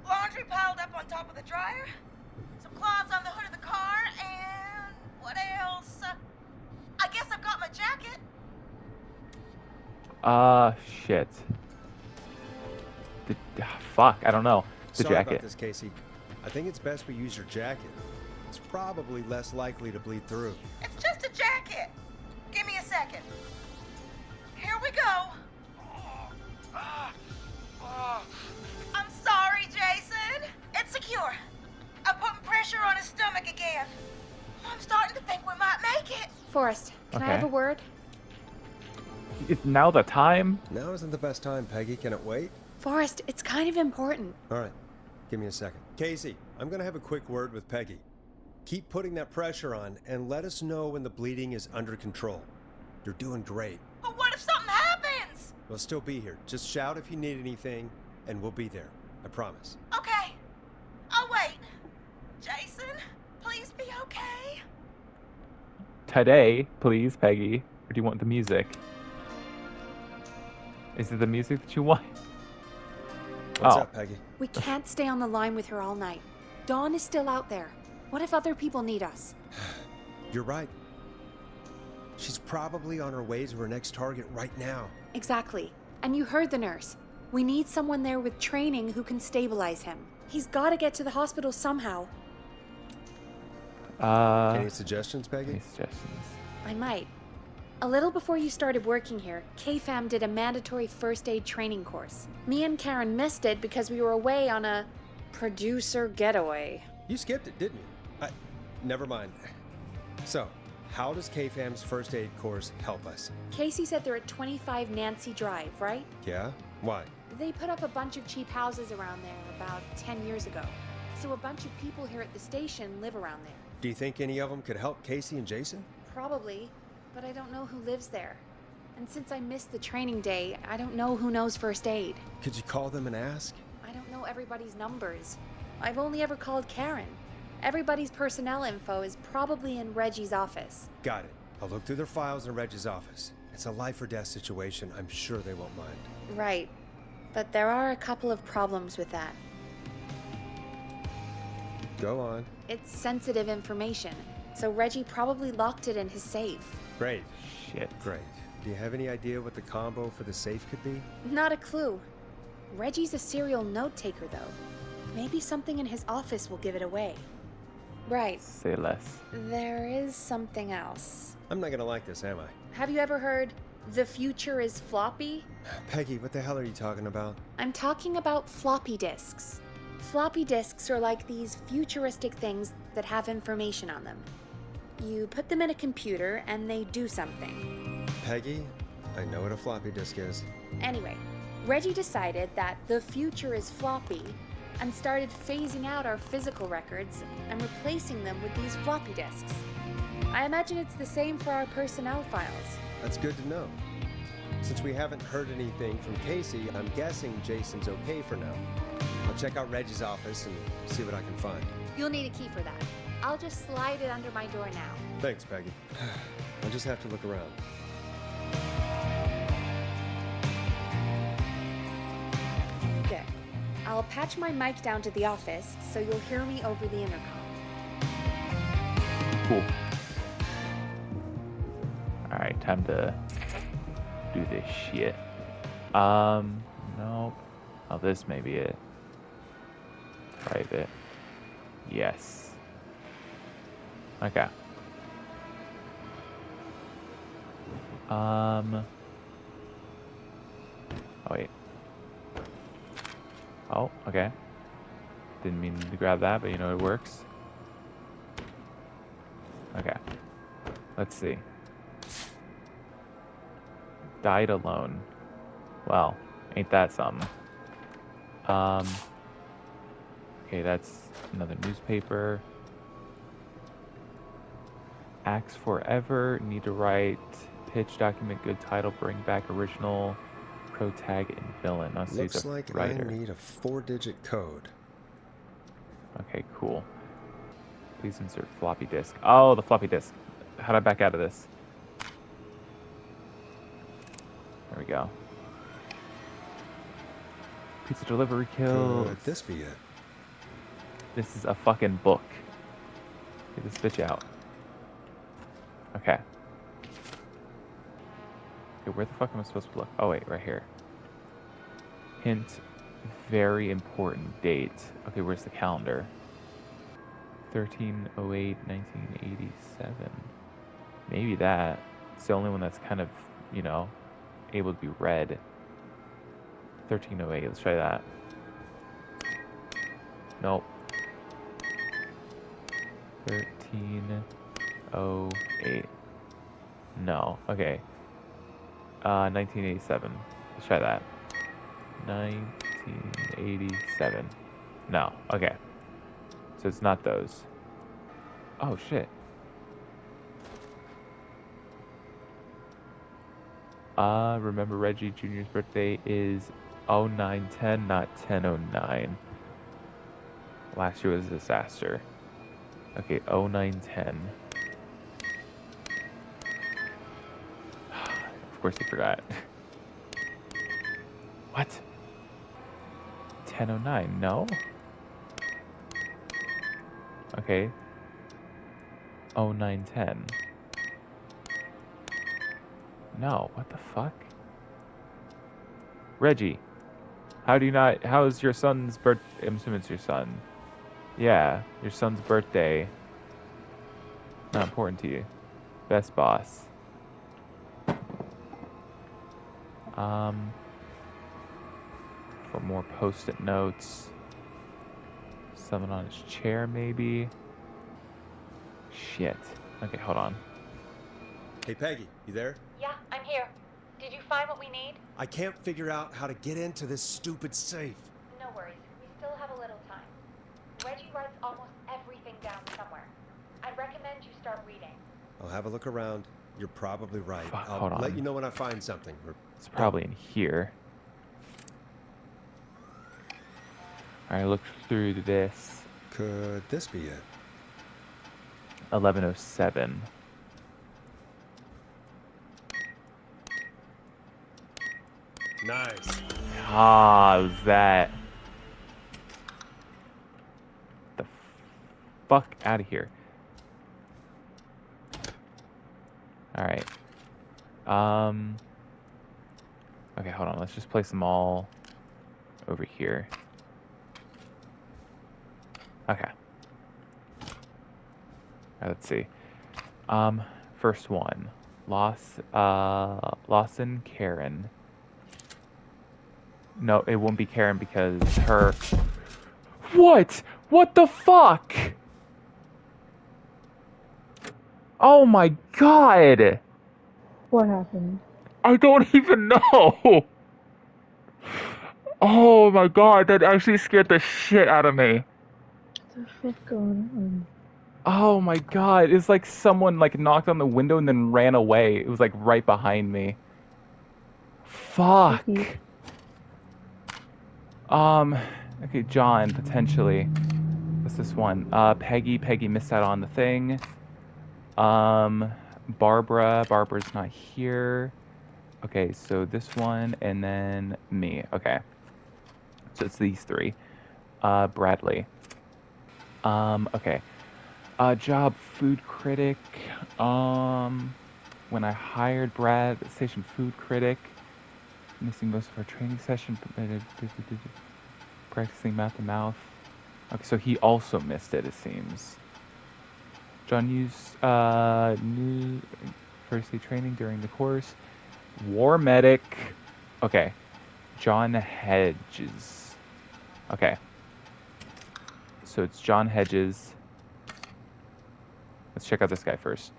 laundry piled up on top of the dryer, some cloths on the hood of the car, and what else? I guess I've got my jacket. Shit. Fuck, I don't know. The Sorry jacket. about this, Casey. I think it's best we use your jacket. It's probably less likely to bleed through. It's just a jacket. Give me a second. Here we go. I'm sorry, Jason. It's secure. I'm putting pressure on his stomach again. I'm starting to think we might make it. Forrest, can I have a word? Is now the time? Now isn't the best time, Peggy. Can it wait? Forrest, it's kind of important. All right. Give me a second. Casey, I'm going to have a quick word with Peggy. Keep putting that pressure on and let us know when the bleeding is under control. You're doing great. But what if something happens? We'll still be here. Just shout if you need anything, and we'll be there. I promise. Okay. I'll wait. Jason, please be okay. Today, please, Peggy. Or do you want the music? Is it the music that you want? What's up, Peggy? We can't stay on the line with her all night. Dawn is still out there. What if other people need us? You're right. She's probably on her way to her next target right now. Exactly. And you heard the nurse. We need someone there with training who can stabilize him. He's got to get to the hospital somehow. Any suggestions, Peggy? Any suggestions? I might. A little before you started working here, KFAM did a mandatory first aid training course. Me and Karen missed it because we were away on a producer getaway. You skipped it, didn't you? Never mind. So, how does KFAM's first aid course help us? Casey said they're at 25 Nancy Drive, right? Yeah? Why? They put up a bunch of cheap houses around there about 10 years ago. So a bunch of people here at the station live around there. Do you think any of them could help Casey and Jason? Probably, but I don't know who lives there. And since I missed the training day, I don't know who knows first aid. Could you call them and ask? I don't know everybody's numbers. I've only ever called Karen. Everybody's personnel info is probably in Reggie's office. Got it. I'll look through their files in Reggie's office. It's a life or death situation. I'm sure they won't mind. Right. But there are a couple of problems with that. Go on. It's sensitive information, so Reggie probably locked it in his safe. Great. Shit. Great. Do you have any idea what the combo for the safe could be? Not a clue. Reggie's a serial note taker, though. Maybe something in his office will give it away. Right. Say less. There is something else. I'm not gonna like this, am I? Have you ever heard, the future is floppy? Peggy, what the hell are you talking about? I'm talking about floppy disks. Floppy disks are like these futuristic things that have information on them. You put them in a computer and they do something. Peggy, I know what a floppy disk is. Anyway, Reggie decided that the future is floppy and started phasing out our physical records and replacing them with these floppy disks. I imagine it's the same for our personnel files. That's good to know. Since we haven't heard anything from Casey, I'm guessing Jason's okay for now. I'll check out Reggie's office and see what I can find. You'll need a key for that. I'll just slide it under my door now. Thanks, Peggy. I'll just have to look around. Good. I'll patch my mic down to the office so you'll hear me over the intercom. Cool. Alright, time to do this shit. Nope. Oh, this may be it. Private. Yes. Okay. Oh, wait. Oh, okay. Didn't mean to grab that, but you know it works. Okay. Let's see. Died alone. Well, ain't that something? Okay, that's another newspaper. Axe forever. Need to write. Pitch, document, good title, bring back original pro tag and villain. Oh, so he's Looks a like writer. I need a 4-digit code. Okay, cool. Please insert floppy disk. Oh, the floppy disk. How do I back out of this? There we go. Pizza delivery kills. Could this be it? This is a fucking book. Get this bitch out. Okay. Okay, where the fuck am I supposed to look? Oh, wait, right here. Hint, very important date. Okay, where's the calendar? 13/08/1987. Maybe that. It's the only one that's kind of, you know, able to be read. 13/08. Let's try that. Nope. 13/08. No. Okay. 1987. Let's try that. 1987. No. Okay. So it's not those. Oh shit. Remember Reggie Jr.'s birthday is 0910, not 1009. Last year was a disaster. Okay, 0910. Of course he forgot. What? 1009, no? Okay. 0910. No, what the fuck? Reggie, how is your son's birthday? I'm assuming it's your son. Yeah, your son's birthday. Not important to you. Best boss. For more post-it notes. Something on his chair, maybe. Shit. Okay, hold on. Hey, Peggy, you there? Yeah, I'm here. Did you find what we need? I can't figure out how to get into this stupid safe. No worries. We still have a little time. Reggie writes almost everything down somewhere. I'd recommend you start reading. I'll have a look around. You're probably right. Fuck, I'll hold on. let you know when I find something. It's probably in here. Alright, look through this. Could this be it? 1107. Nice. Ah, it was that. The fuck out of here. Alright. Okay, hold on. Let's just place them all over here. Okay. Alright, let's see. First one. Lawson Karen. No, it won't be Karen because her... What? What the fuck? Oh my god! What happened? I don't even know! Oh my god, that actually scared the shit out of me. What the fuck going on? Oh my god, it's like someone like knocked on the window and then ran away. It was like right behind me. Fuck. Okay, John, potentially. What's this one? Peggy missed out on the thing. Barbara's not here. Okay, so this one and then me. Okay. So it's these three. Bradley. Okay. Job food critic. When I hired Brad, station food critic. Missing most of our training session. Practicing mouth to mouth. Okay, so he also missed it seems. John used new first aid training during the course. War medic. Okay. John Hedges. Okay. So it's John Hedges. Let's check out this guy first.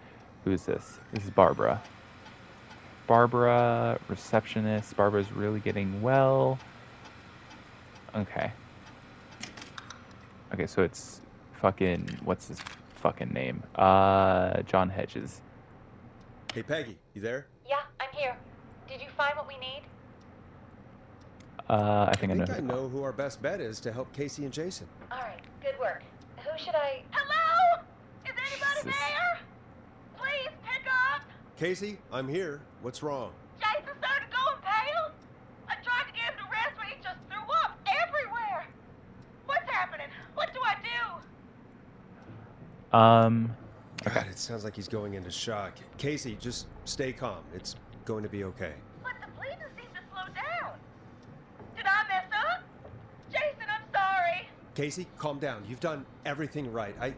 Who is this? This is Barbara. Barbara, receptionist. Barbara's really getting well. Okay. Okay, so it's fucking... What's his fucking name? John Hedges. Hey, Peggy, you there? Yeah, I'm here. Did you find what we need? I think I know. I know who our best bet is to help Casey and Jason. All right, good work. Who should I... Hello? Is anybody Jesus. there? Please pick up. Casey, I'm here. What's wrong? Jason started going pale. I tried to get him to rest, but he just threw up everywhere. What's happening? What do I do? God, it sounds like he's going into shock. Casey, just stay calm. It's going to be okay. But the bleeding seemed to slow down. Did I mess up? Jason, I'm sorry. Casey, calm down. You've done everything right. I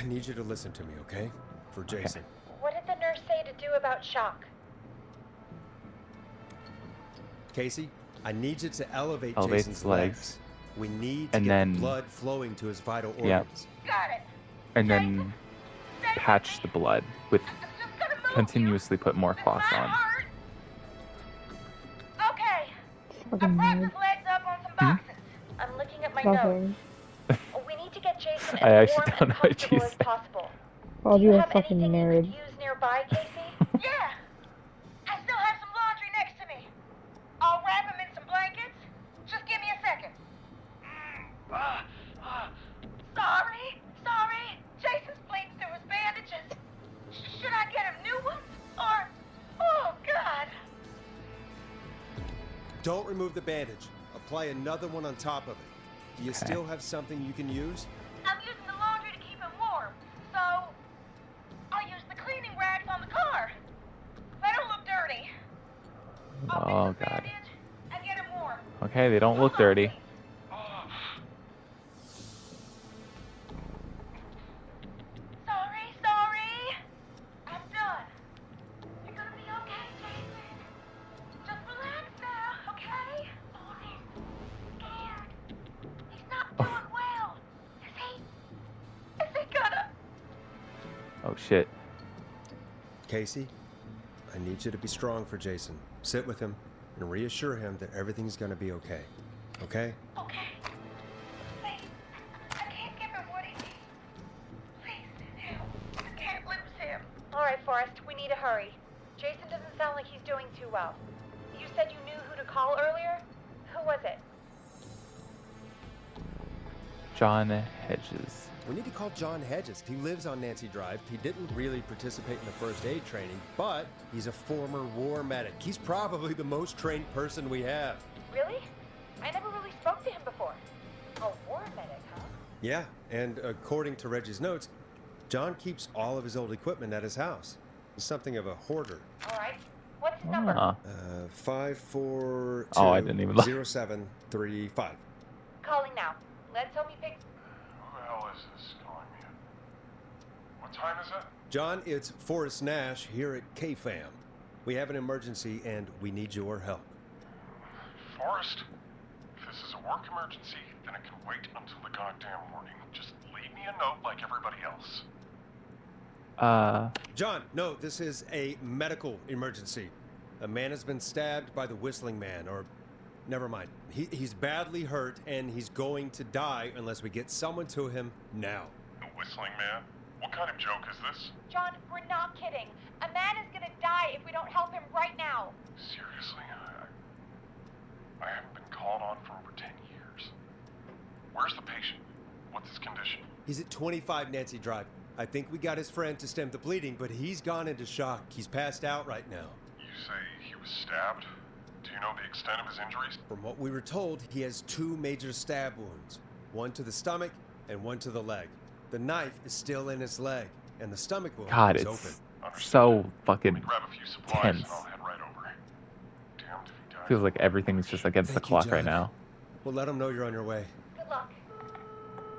need you to listen to me, okay? For Jason. What did the nurse say to do about shock? Casey, I need you to elevate Elevate Jason's his legs. We need to And get then- the blood flowing to his vital Yep. organs. Got it. And then patch the blood with continuously put more cloth on. Okay. I Fucking propped nerd. his legs up on some boxes. I'm looking at my Okay. notes. We need to get Jason I as actually warm don't and know what comfortable you as said. possible. Called Do you you a have fucking anything you nerd. could use nearby, Casey? Yeah. I still have some laundry next to me. I'll wrap him in some blankets. Just give me a second. Sorry. Jason's bleeding through his bandages. Should I get him new ones? Or... Oh, God. Don't remove the bandage. Apply another one on top of it. Do you still have something you can use? I'm using the laundry to keep him warm, so I'll use the cleaning rags on the car. They don't look dirty. Oh god. Bandage and get him warm. Okay, they don't look dirty. Sorry. I'm done. You're gonna be okay, Jason. Just relax now, okay? Oh, he's scared. He's not doing well. Is he gonna... Oh shit. Casey, I need you to be strong for Jason. Sit with him and reassure him that everything's going to be okay. Okay? Okay. Please. I can't give him what he needs. Please, help. I can't lose him. All right, Forrest, we need to hurry. Jason doesn't sound like he's doing too well. You said you knew who to call earlier? Who was it? John Hedges. We need to call John Hedges. He lives on Nancy Drive. He didn't really participate in the first aid training, but he's a former war medic. He's probably the most trained person we have. Really? I never really spoke to him before. A war medic, huh? Yeah, and according to Reggie's notes, John keeps all of his old equipment at his house. He's something of a hoarder. All right. What's his number? 542 Oh, I didn't even look. 0735. Calling now. Let's hope he picks... Who the hell is this calling me? What time is it? John, it's Forrest Nash here at KFAM. We have an emergency and we need your help. Forrest, if this is a work emergency, then it can wait until the goddamn morning. Just leave me a note like everybody else. John, no, this is a medical emergency. A man has been stabbed by the Whistling Man, or... Never mind. He's badly hurt, and he's going to die unless we get someone to him now. The Whistling Man? What kind of joke is this? John, we're not kidding. A man is gonna die if we don't help him right now. Seriously? I haven't been called on for over 10 years. Where's the patient? What's his condition? He's at 25 Nancy Drive. I think we got his friend to stem the bleeding, but he's gone into shock. He's passed out right now. You say he was stabbed? Do you know the extent of his injuries? From what we were told, he has 2 major stab wounds. One to the stomach and one to the leg. The knife is still in his leg, and the stomach wound God, is it's open. so fucking Let me grab a few supplies tense. and I'll head right over. Damned if he dies. Feels like everything's just against the Thank you, clock John. right now. We'll let him know you're on your way. Good luck.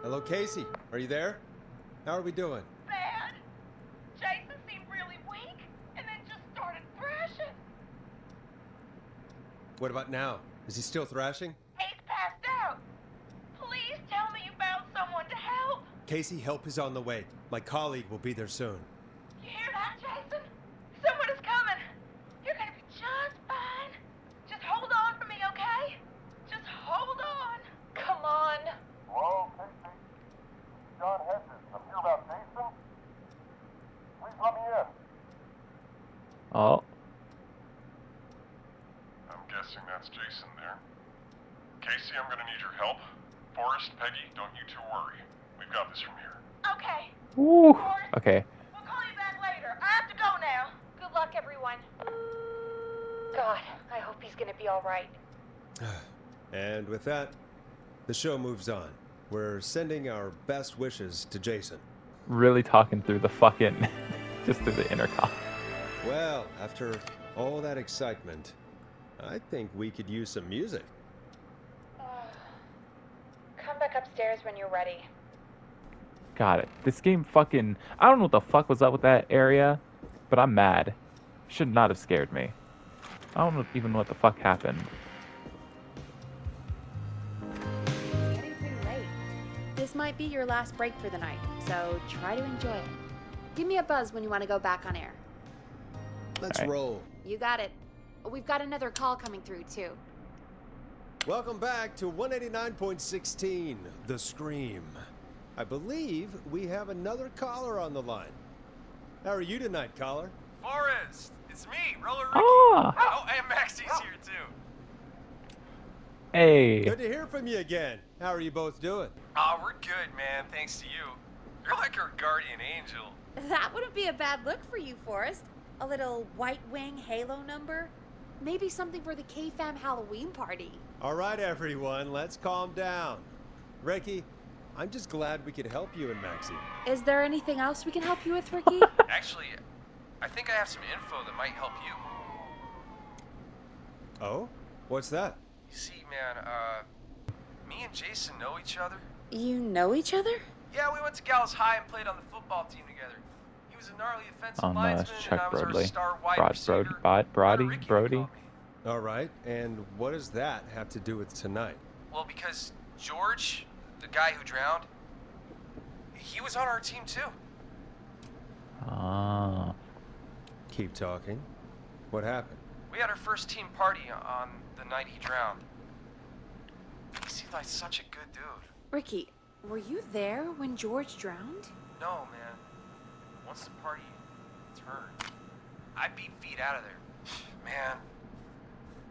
Hello, Casey. Are you there? How are we doing? Bad. Jason seemed really weak, and then just started thrashing. What about now? Is he still thrashing? He's passed out. Please tell me you found someone to help. Casey, help is on the way. My colleague will be there soon. You hear that, Jason? Someone is coming. You're gonna be just fine. Just hold on for me, okay? Just hold on. Come on. Hello, Casey? John Hedges. I'm here about Jason. Please let me in. Oh, I'm guessing that's Jason there. Casey, I'm gonna need your help. Forrest, Peggy, don't you two worry. We've got this from here. Okay. Woo. Forrest, Okay. we'll call you back later. I have to go now. Good luck, everyone. God, I hope he's gonna be all right. And with that, the show moves on. We're sending our best wishes to Jason. Really talking through the fucking, just through the intercom. Well, after all that excitement, I think we could use some music. Come back upstairs when you're ready. Got it. This game fucking, I don't know what the fuck was up with that area, but I'm mad. Should not have scared me. I don't even know what the fuck happened. It's getting pretty late. This might be your last break for the night, so try to enjoy it. Give me a buzz when you want to go back on air. Let's All right. roll. You got it. We've got another call coming through, too. Welcome back to 189.16, The Scream. I believe we have another caller on the line. How are you tonight, caller? Forrest, it's me, Roller Ricky. Ah. Oh, and Maxie's here too. Hey. Good to hear from you again. How are you both doing? Oh, we're good, man. Thanks to you. You're like our guardian angel. That wouldn't be a bad look for you, Forrest. A little White Wing Halo number? Maybe something for the K-Fam Halloween party. All right, everyone, let's calm down. Ricky, I'm just glad we could help you and Maxie. Is there anything else we can help you with, Ricky? Actually, I think I have some info that might help you. Oh? What's that? You see, man, me and Jason know each other. You know each other? Yeah, we went to Gallows High and played on the football team together. He was a gnarly offensive On linesman, and Chuck I was our Broadley. star wide Brody, receiver. Brody, Ricky, they Brody. called me. All right, and what does that have to do with tonight? Well, because George, the guy who drowned, he was on our team too. Ah. Keep talking. What happened? We had our first team party on the night he drowned. He seemed like such a good dude. Ricky, were you there when George drowned? No, man. Once the party turned, I beat feet out of there. Man,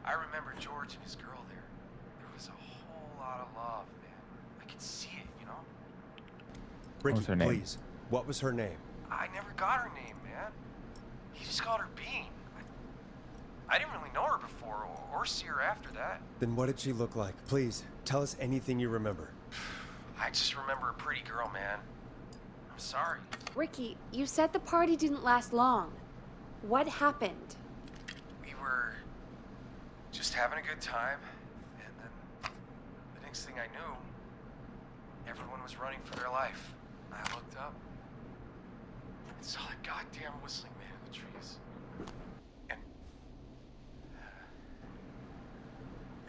I remember George and his girl there. There was a whole lot of love, man. I could see it, you know? Ricky, What was her name? please. What was her name? I never got her name, man. He just called her Bean. I didn't really know her before or see her after that. Then what did she look like? Please, tell us anything you remember. I just remember a pretty girl, man. I'm sorry. Ricky, you said the party didn't last long. What happened? We were just having a good time, and then the next thing I knew, everyone was running for their life. I looked up and saw that goddamn whistling man in the trees.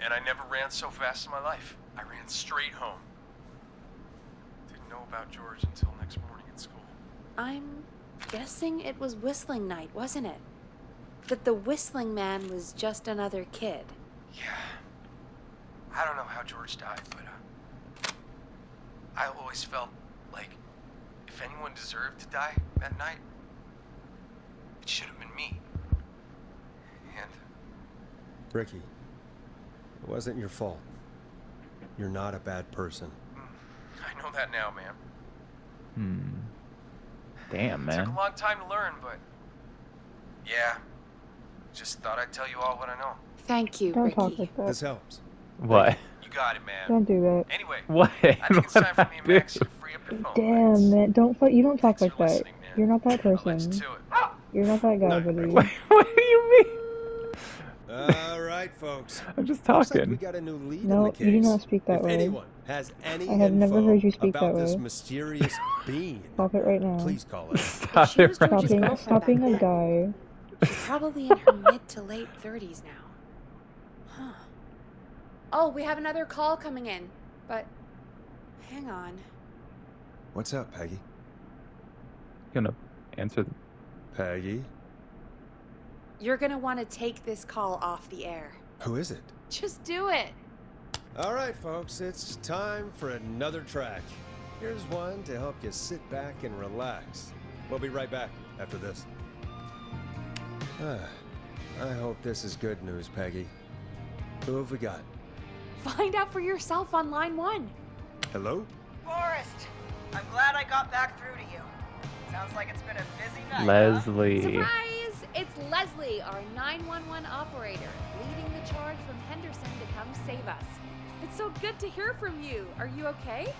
And I never ran so fast in my life. I ran straight home. Didn't know about George until next morning at school. I'm guessing it was whistling night, wasn't it? That the whistling man was just another kid. Yeah. I don't know how George died, but I always felt like if anyone deserved to die that night, it should have been me. And Ricky, it wasn't your fault. You're not a bad person. I know that now, man. Damn, It took man. a long time to learn, but yeah. Just thought I'd tell you all what I know. Thank you, Don't Ricky. talk like that. This helps. What? You got it, man. Don't do that. Anyway, What? I think it's time for me and Dude. Maxie to free up your phone lines. Damn, man. You don't talk Thanks like for that. listening, man. You're not that I'll let you person. to it. You're not that guy, No, buddy. What do you mean? All right, folks. I'm just Looks like we talking. got a new lead No, in the case. you do not speak that if way. anyone has any I have never info heard you speak about that this way. mysterious being, Stop it right now. please call us. Stop she it was right George's Stop now. being, girlfriend stop being back a then. guy. She's probably in her mid to late 30s now. Huh. Oh, we have another call coming in, but hang on. What's up, Peggy? Gonna answer. Peggy? You're gonna want to take this call off the air. Who is it? Just do it. All right, folks, it's time for another track. Here's one to help you sit back and relax. We'll be right back after this. I hope this is good news, Peggy. Who have we got? Find out for yourself on line 1. Hello? Forrest, I'm glad I got back through to you. Sounds like it's been a busy night. Leslie. Surprise! It's Leslie, our 911 operator, leading the charge from Henderson to come save us. It's so good to hear from you. Are you okay?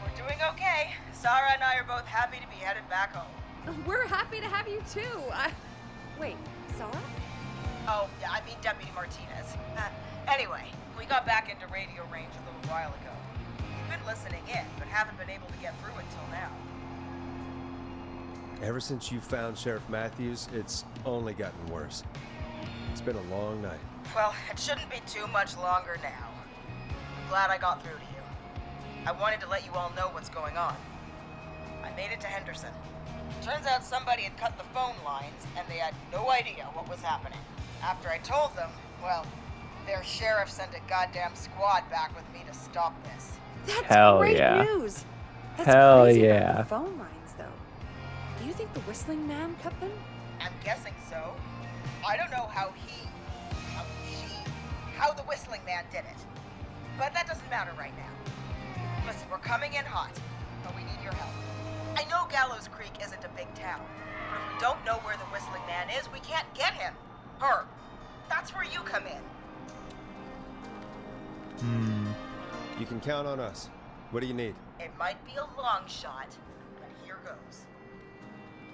We're doing okay. Sarah and I are both happy to be headed back home. We're happy to have you too. Wait, Sarah? Oh, yeah, I mean Deputy Martinez. Anyway, we got back into radio range a little while ago. We've been listening in, but haven't been able to get through until now. Ever since you found Sheriff Matthews, it's only gotten worse. It's been a long night. Well, it shouldn't be too much longer now. I'm glad I got through to you. I wanted to let you all know what's going on. I made it to Henderson. Turns out somebody had cut the phone lines, and they had no idea what was happening. After I told them, well, their sheriff sent a goddamn squad back with me to stop this. That's Hell great yeah. news. That's Hell crazy about yeah. the phone lines, though. Do you think the whistling man cut them? I'm guessing so. I don't know how how the whistling man did it. But that doesn't matter right now. Listen, we're coming in hot, but we need your help. I know Gallows Creek isn't a big town, but if we don't know where the whistling man is, we can't get him. Her. That's where you come in. You can count on us. What do you need? It might be a long shot, but here goes.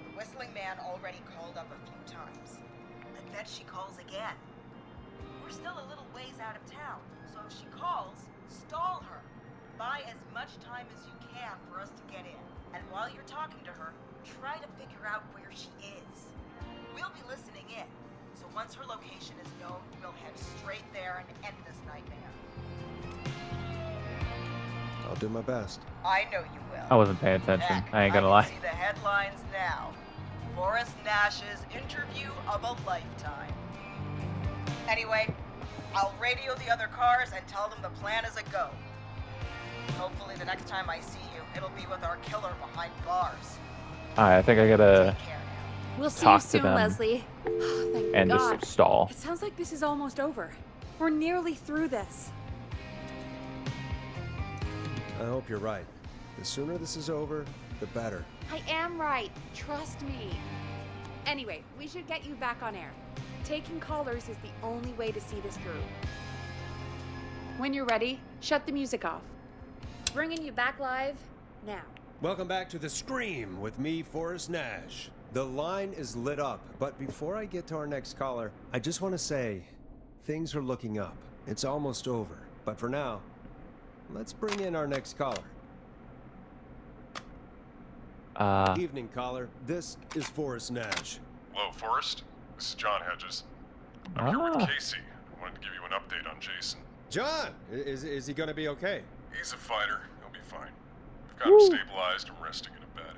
The whistling man already called up a few times. I bet she calls again. We're still a little ways out of town, so if she calls, stall her. Buy as much time as you can for us to get in. And while you're talking to her, try to figure out where she is. We'll be listening in, so once her location is known, we'll head straight there and end this nightmare. I'll do my best. I know you will. I wasn't paying attention. Heck, I ain't gonna can lie. see the headlines now. Forrest Nash's interview of a lifetime. Anyway, I'll radio the other cars and tell them the plan is a go. Hopefully the next time I see you, it'll be with our killer behind bars. Alright, I think I gotta Take care now. We'll see talk you to soon, them Leslie. Thank and God. just stall. It sounds like this is almost over. We're nearly through this. I hope you're right. The sooner this is over, the better. I am right. Trust me. Anyway, we should get you back on air. Taking callers is the only way to see this through. When you're ready, shut the music off. Bringing you back live now. Welcome back to The Scream with me, Forrest Nash. The line is lit up, but before I get to our next caller, I just want to say, things are looking up. It's almost over, but for now, let's bring in our next caller. Evening, caller. This is Forrest Nash. Hello, Forrest. This is John Hedges. I'm here with Casey. I wanted to give you an update on Jason. John, is he going to be okay? He's a fighter. He'll be fine. We've got him stabilized and resting in a bed.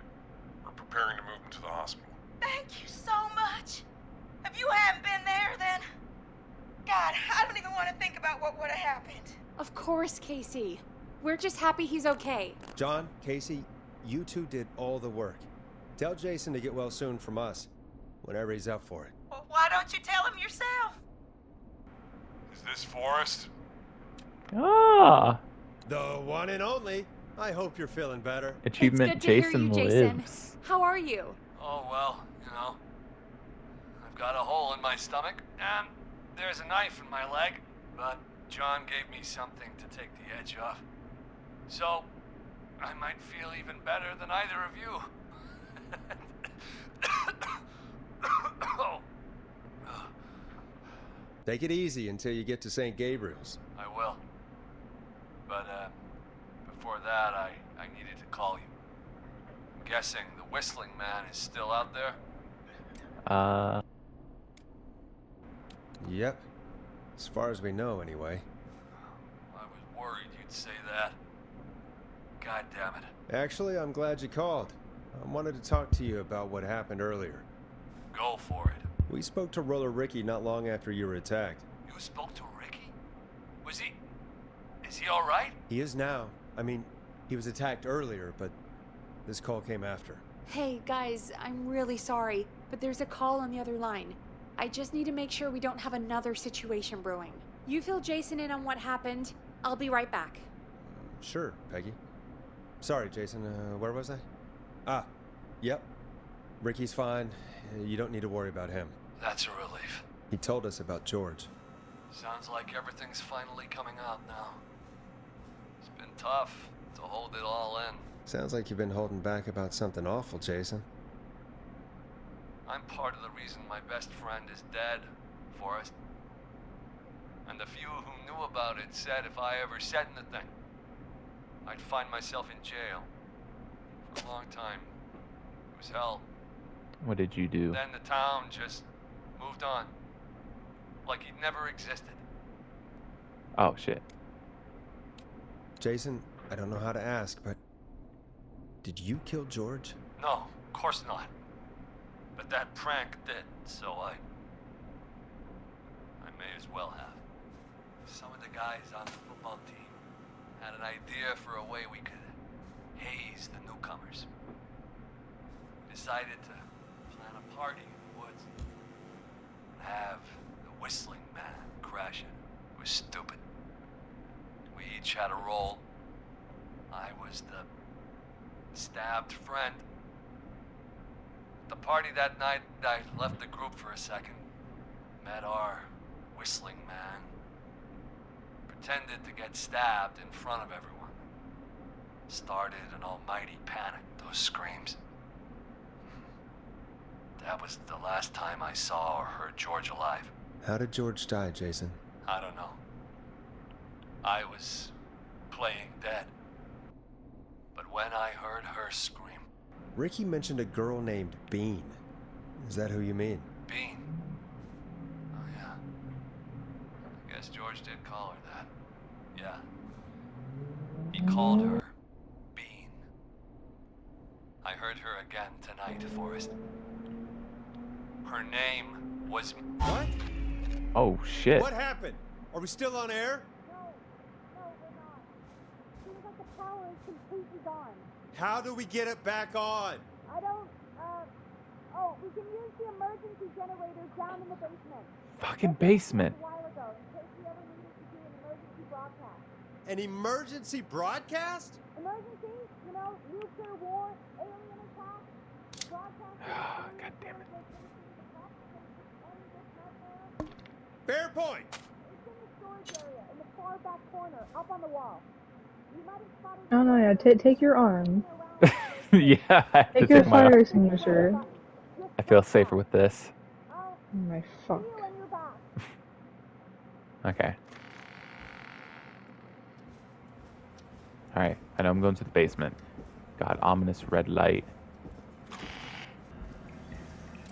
We're preparing to move him to the hospital. Thank you so much. If you hadn't been there, then... God, I don't even want to think about what would have happened. Of course, Casey. We're just happy he's okay. John, Casey, you two did all the work. Tell Jason to get well soon from us, whenever he's up for it. Well, why don't you tell him yourself? Is this Forrest? Ah! The one and only. I hope you're feeling better. Achievement It's good to hear Jason you, Jason. lives. How are you? Oh, well, you know. I've got a hole in my stomach, and there's a knife in my leg, but John gave me something to take the edge off. So, I might feel even better than either of you. Oh. Take it easy until you get to St. Gabriel's. I will. But, before that, I needed to call you. I'm guessing the whistling man is still out there? Yep. As far as we know, anyway. I was worried you'd say that. God damn it. Actually, I'm glad you called. I wanted to talk to you about what happened earlier. Go for it. We spoke to Roller Ricky not long after you were attacked. You spoke to Ricky? Is he alright? He is now. I mean, he was attacked earlier, but this call came after. Hey, guys, I'm really sorry, but there's a call on the other line. I just need to make sure we don't have another situation brewing. You fill Jason in on what happened. I'll be right back. Sure, Peggy. Sorry, Jason. Where was I? Ah, yep. Ricky's fine. You don't need to worry about him. That's a relief. He told us about George. Sounds like everything's finally coming out now. It's been tough to hold it all in. Sounds like you've been holding back about something awful, Jason. I'm part of the reason my best friend is dead, Forrest. And the few who knew about it said if I ever said anything, I'd find myself in jail. For a long time. It was hell. What did you do? Then the town just moved on. Like he'd never existed. Oh, shit. Jason, I don't know how to ask, but did you kill George? No, of course not. But that prank did, so I may as well have. Some of the guys on the football team had an idea for a way we could haze the newcomers. We decided to plan a party in the woods and have the whistling man crash it. It was stupid. We each had a role. I was the stabbed friend. At the party that night, I left the group for a second. Met our whistling man. Pretended to get stabbed in front of everyone. Started an almighty panic, those screams. That was the last time I saw or heard George alive. How did George die, Jason? I don't know. I was playing dead. But when I heard her scream... Ricky mentioned a girl named Bean. Is that who you mean? Bean? Oh, yeah. I guess George did call her that. Yeah. He called her Bean. I heard her again tonight, Forrest. Her name was... What? Oh, shit. What happened? Are we still on air? No, we're not. Seems like the power is completely gone. How do we get it back on? I don't, we can use the emergency generators down in the basement. Fucking basement. A while ago, in case we ever needed to do an emergency broadcast. An emergency broadcast? Emergency? You know, nuclear war, alien attack, broadcast. God damn it. Fair point. It's in the storage area, in the far back corner, up on the wall. You might have spotted... Oh no, yeah, take your arm. Yeah, I have to Take your take my arm. fire extinguisher. I feel safer with this. Oh my fuck. Okay. Alright, I know I'm going to the basement. God, ominous red light.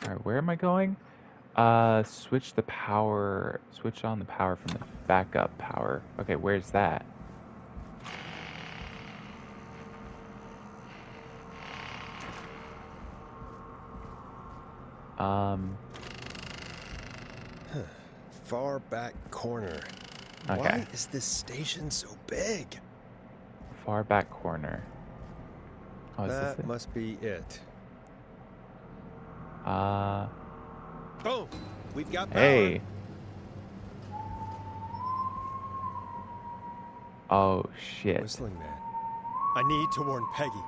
Alright, where am I going? Switch on the power from the backup power. Okay, where's that? Far back corner. Okay. Why is this station so big? Far back corner. Oh, is this That it? must be it. Boom! We've got power. Hey. Oh, shit. Whistling man. I need to warn Peggy.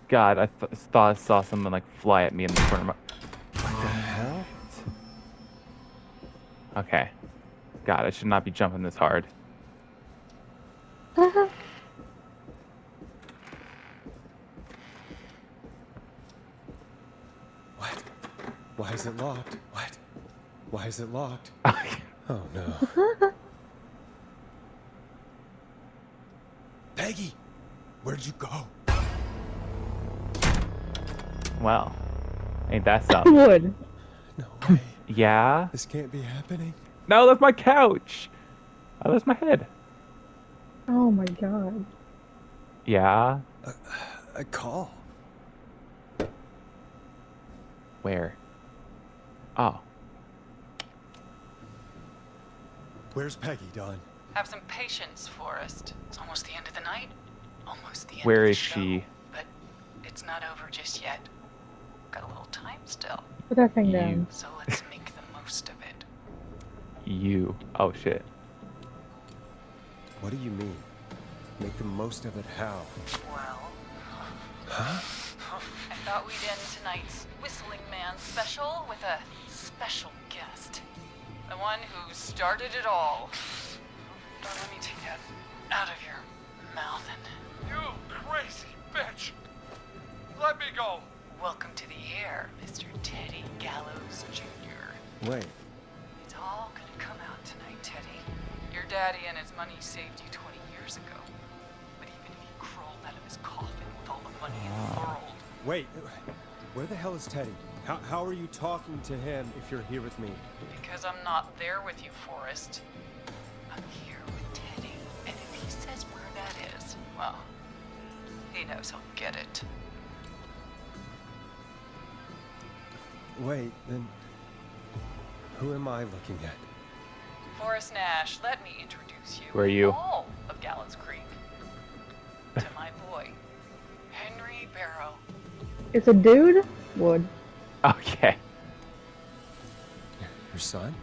God, I thought I saw someone like fly at me in the corner of my... What the hell? Okay. God, I should not be jumping this hard. What? Why is it locked? What? Why is it locked? Oh no. Peggy! Where'd you go? Well, ain't that something? Wood. No way. Yeah? This can't be happening. No, that's my couch. Oh, that's my head. Oh my god. Yeah? A call. Where? Oh. Where's Peggy, Don? Have some patience, Forrest. It's almost the end of the night. Almost the end Where of the is show. she? But it's not over just yet. Got a little time still. Put that thing down. So let's make the most of it. You. Oh, shit. What do you mean? Make the most of it how? Well, Huh? I thought we'd end tonight's Whistling Man special with a special guest. The one who started it all. Let me take that out of your mouth and... You crazy bitch! Let me go! Welcome to the air, Mr. Teddy Gallows Jr. Wait. It's all gonna come out tonight, Teddy. Your daddy and his money saved you 20 years ago. But even if he crawled out of his coffin with all the money in the world... Wait. Where the hell is Teddy? How are you talking to him if you're here with me? Because I'm not there with you, Forrest. I'm here with Teddy. And if he says where that is, well, he knows he'll get it. Wait, then who am I looking at? Forrest Nash, let me introduce you. Where are you? All of Gallows Creek. To my boy, Henry Barrow. It's a dude? Wood. Okay. Your son?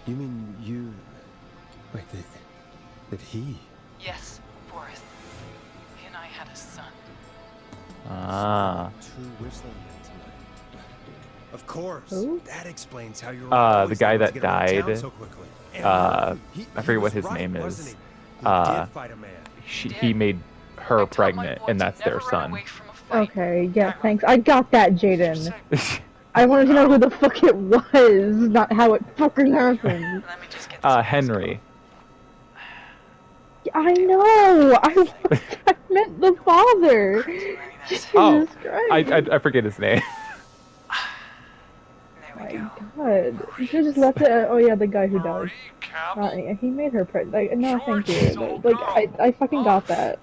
You mean you... Wait, that he... Yes, Forrest. He and I had a son. Ah. Two whistling men tonight. Of course. Who? That explains how you were The guy that died. so quickly. I forget what was his right, name wasn't is. He did fight a man. He made her pregnant, and that's their son. Okay, yeah, thanks. I got that, Jaden. I wanted to know who the fuck it was, not how it fucking happened. Let me just get this Henry. I know! I meant the father! Jesus Oh, Christ. I forget his name. There we go. God. You should just left it at, oh yeah, the guy who died. Marie Campbell? He made her pregnant. Like, no, thank George you. is so Like, good. I fucking got that.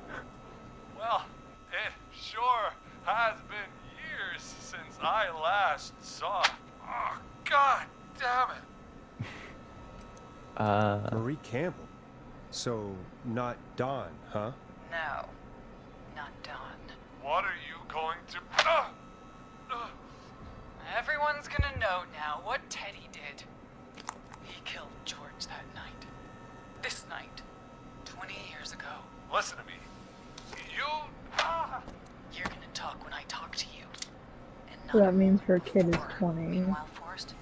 Well, it sure has been years since I last saw. Oh, God damn it. Marie Campbell. So, not Dawn, huh? No, not Dawn. What are you going to... Everyone's gonna know now what Teddy did. He killed George that night. This night. 20 years ago. Listen to me. You're gonna talk when I talk to you. And So not that means her kid is more. 20. Meanwhile, Forrest,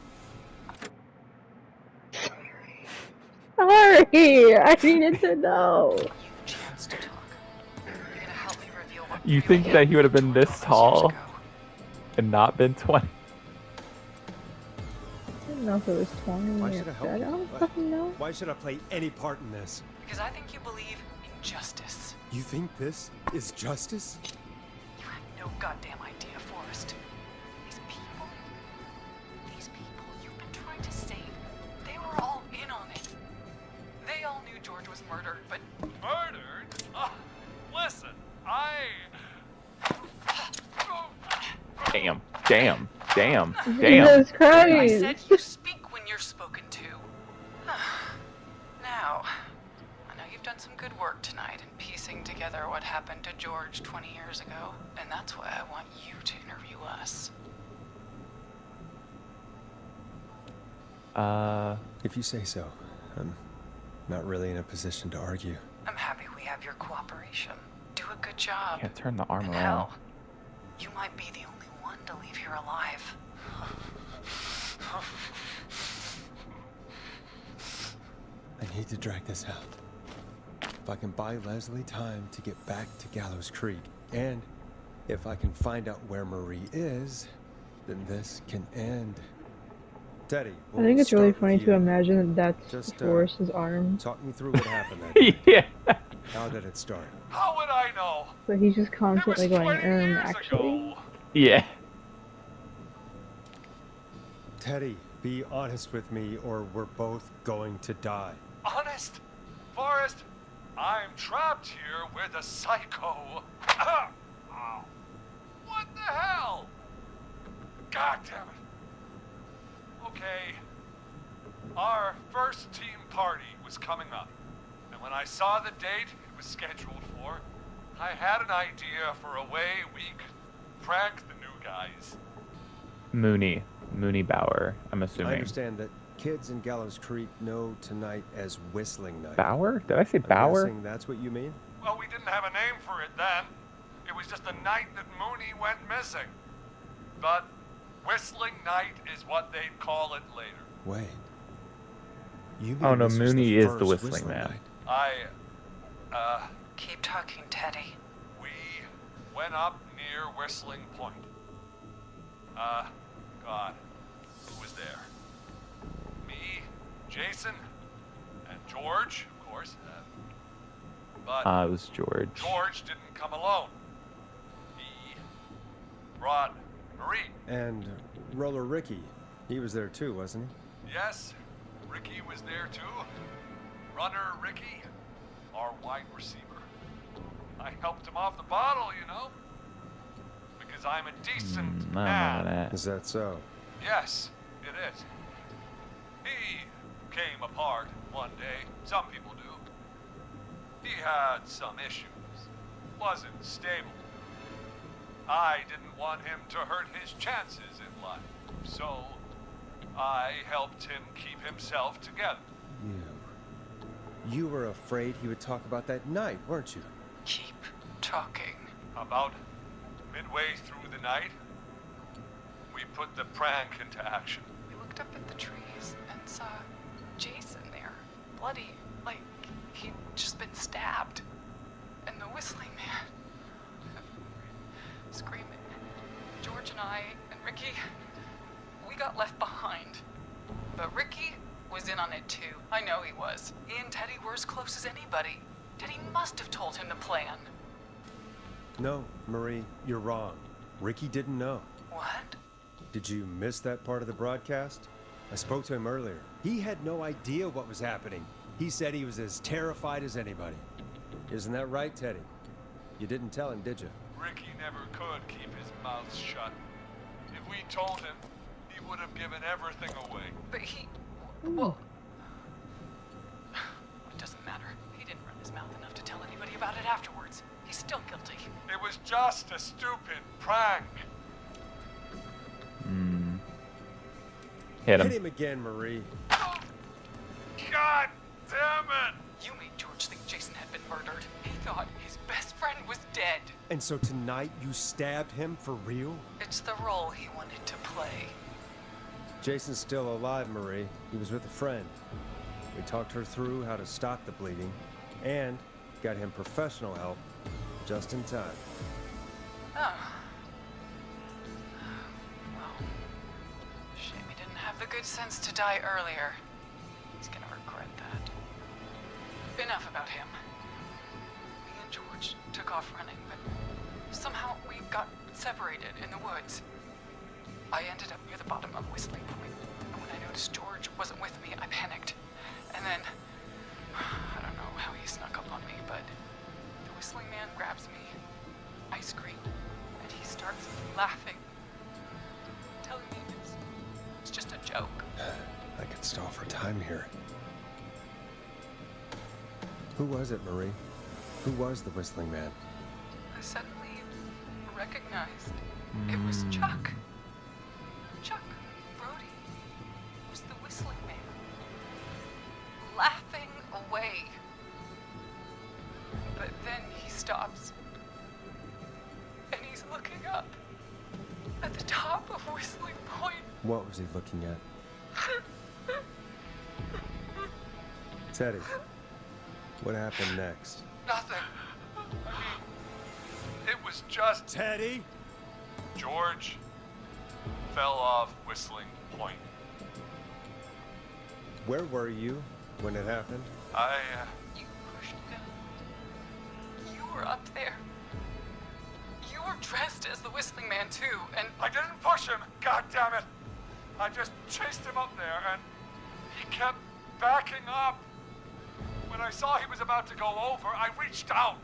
Sorry! I needed to know. you chance to talk. You're gonna help me reveal what You really think that happened he would have been to George this all those years tall ago. and not been 20? I didn't know if it was 20 Why or should I help dead. I you? don't fucking know. Why should I play any part in this? Because I think you believe in justice. You think this is justice? You have no goddamn idea, Forrest. These people you've been trying to save, they were all in on it. They all knew George was murdered, but Murdered? Listen, Damn. Jesus I Christ! said you speak when you're spoken to. Now, I know you've done some good work tonight in piecing together what happened to George 20 years ago, and that's why I want you to interview us. If you say so. I'm not really in a position to argue. I'm happy we have your cooperation. Do a good job. Can't turn the arm And around. hell, you might be the only one to leave here alive. I need to drag this out. If I can buy Leslie time to get back to Gallows Creek, and if I can find out where Marie is, then this can end. Teddy, I think it's really start with funny to you. imagine that that's Just, Forrest's arm, Talk me through what happened that day. Yeah. How did it start? How would I know? but he's just It was constantly 20 going, years actually. ago. Yeah. Teddy, be honest with me or we're both going to die. Honest? Forrest, I'm trapped here with a psycho. Ow. What the hell? God damn it. Okay. Our first team party was coming up. And when I saw the date it was scheduled for, I had an idea for a way we could prank the new guys. Mooney Bauer, I'm assuming. I understand that kids in Gallows Creek know tonight as Whistling Night. Bower? Did I say I'm Bower? guessing that's what you mean? Well, we didn't have a name for it then. It was just the night that Mooney went missing. But Whistling Night is what they'd call it later. Wait. You mean Oh no, this was Mooney is first the Whistling Man. Night? Keep talking, Teddy. We went up near Whistling Point. God, who was there? Me, Jason, and George, of course. But It was George. George didn't come alone. He brought Marie. And Roller Ricky. He was there too, wasn't he? Yes, Ricky was there too. Runner Ricky, our wide receiver. I helped him off the bottle, you know. Because I'm a decent I man. don't know that. Is that so? Yes, it is. He came apart one day. Some people do. He had some issues. Wasn't stable. I didn't want him to hurt his chances in life. So, I helped him keep himself together. You were afraid he would talk about that night, weren't you? Keep talking. About midway through the night, we put the prank into action. We looked up at the trees and saw Jason there, bloody, like he'd just been stabbed. And the Whistling Man, screaming. George and I and Ricky, we got left behind. But Ricky was in on it too. I know he was. He and Teddy were as close as anybody. Teddy must have told him the plan. No, Marie, you're wrong. Ricky didn't know. What? Did you miss that part of the broadcast? I spoke to him earlier. He had no idea what was happening. He said he was as terrified as anybody. Isn't that right, Teddy? You didn't tell him, did you? Ricky never could keep his mouth shut. If we told him, he would have given everything away. But he... Well... It doesn't matter. He didn't run his mouth enough to tell anybody about it afterwards. He's still guilty. It was just a stupid prank. Hit Hit him. him again, Marie. God damn it! You made George think Jason had been murdered. He thought his best friend was dead. And so tonight you stabbed him for real? It's the role he wanted to play. Jason's still alive, Marie. He was with a friend. We talked her through how to stop the bleeding and got him professional help just in time. Oh. Well, shame he didn't have the good sense to die earlier. He's gonna regret that. Enough about him. Me and George took off running, but somehow we got separated in the woods. I ended up near the bottom of Whistling Point, and when I noticed George wasn't with me, I panicked. And then, I don't know how he snuck up on me, but the Whistling Man grabs me. I scream, and he starts laughing, telling me it's just a joke. I could stall for time here. Who was it, Marie? Who was the Whistling Man? I suddenly recognized it was Chuck. Chuck Brody was the Whistling Man, laughing away. But then he stops, and he's looking up at the top of Whistling Point. What was he looking at? Teddy, what happened next? Nothing. I mean, it was just... Teddy? George fell off Whistling Point. Where were you when it happened? You pushed him. You were up there. You were dressed as the Whistling Man too, and I didn't push him, God damn it! I just chased him up there, and he kept backing up. When I saw he was about to go over, I reached out.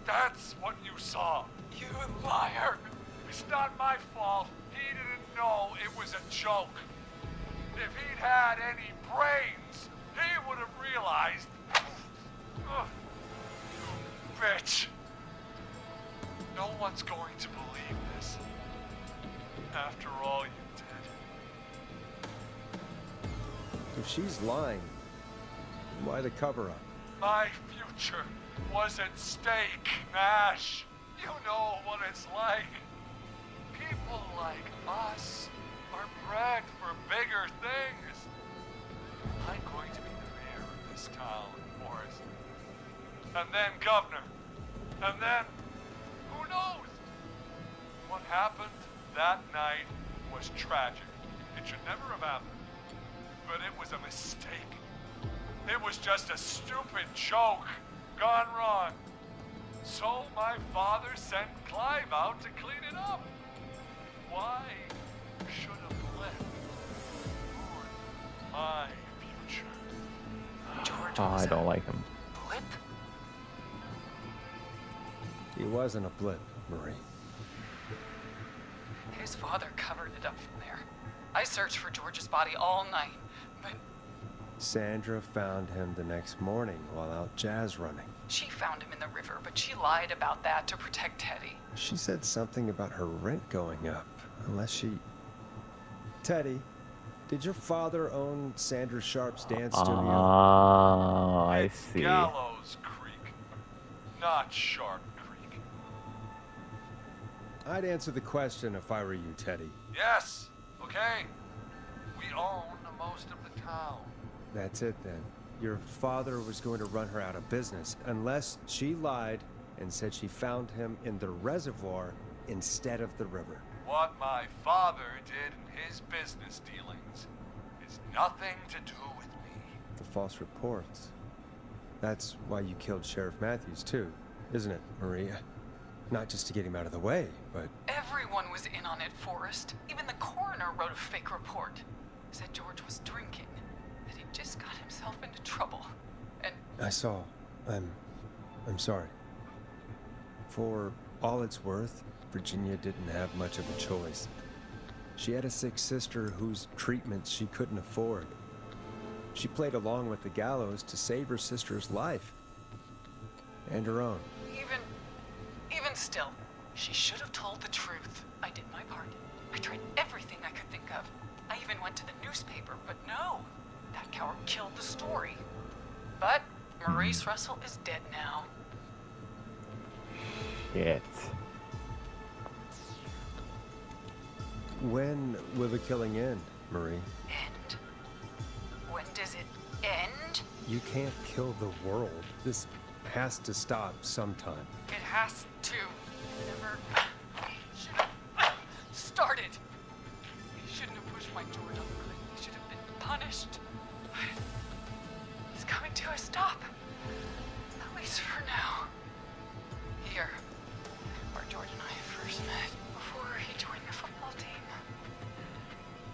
That's what you saw. you liar. It's not my fault. He didn't know it was a joke. If he'd had any brains, he would have realized. Ugh, you bitch. No one's going to believe this. After all you did. if she's lying, why the cover-up? My future was at stake, Ash. You know what it's like. People like us are bred for bigger things. I'm going to be the mayor of this town, Forrest. And then governor. And then, who knows? What happened that night was tragic. It should never have happened. But it was a mistake. It was just a stupid joke gone wrong. So my father sent Clive out to clean it up. Why should a blip ruin my future? Oh, I don't like him. Blip? He wasn't a blip, Marie. His father covered it up from there. I searched for George's body all night, but Sandra found him the next morning while out jazz running. she found him in the river, but she lied about that to protect Teddy. She said something about her rent going up, unless she... Teddy, did your father own Sandra Sharp's dance studio? Oh, I It's see. Gallows Creek, not Shark Creek. I'd answer the question if I were you, Teddy. Yes, okay. We own most of the town. That's it then. Your father was going to run her out of business unless she lied and said she found him in the reservoir instead of the river. What my father did in his business dealings is nothing to do with me. The false reports. That's why you killed Sheriff Matthews too, isn't it, Maria? Not just to get him out of the way, but... Everyone was in on it, Forrest. Even the coroner wrote a fake report. Said George was drinking, that he just got himself into trouble. And I saw. I'm sorry. For all it's worth, Virginia didn't have much of a choice. She had a sick sister whose treatments she couldn't afford. She played along with the gallows to save her sister's life. And her own. even still, she should have told the truth. I did my part. I tried everything I could think of. I even went to the newspaper, but no. That coward killed the story. But Maurice Russell is dead now. Shit. When will the killing end, Marie? End? When does it end? You can't kill the world. This has to stop sometime. It has to. Never should have started. He shouldn't have pushed my George off the cliff. He should have been punished. It's coming to a stop. At least for now. Here, where George and I first met, before he joined the football team,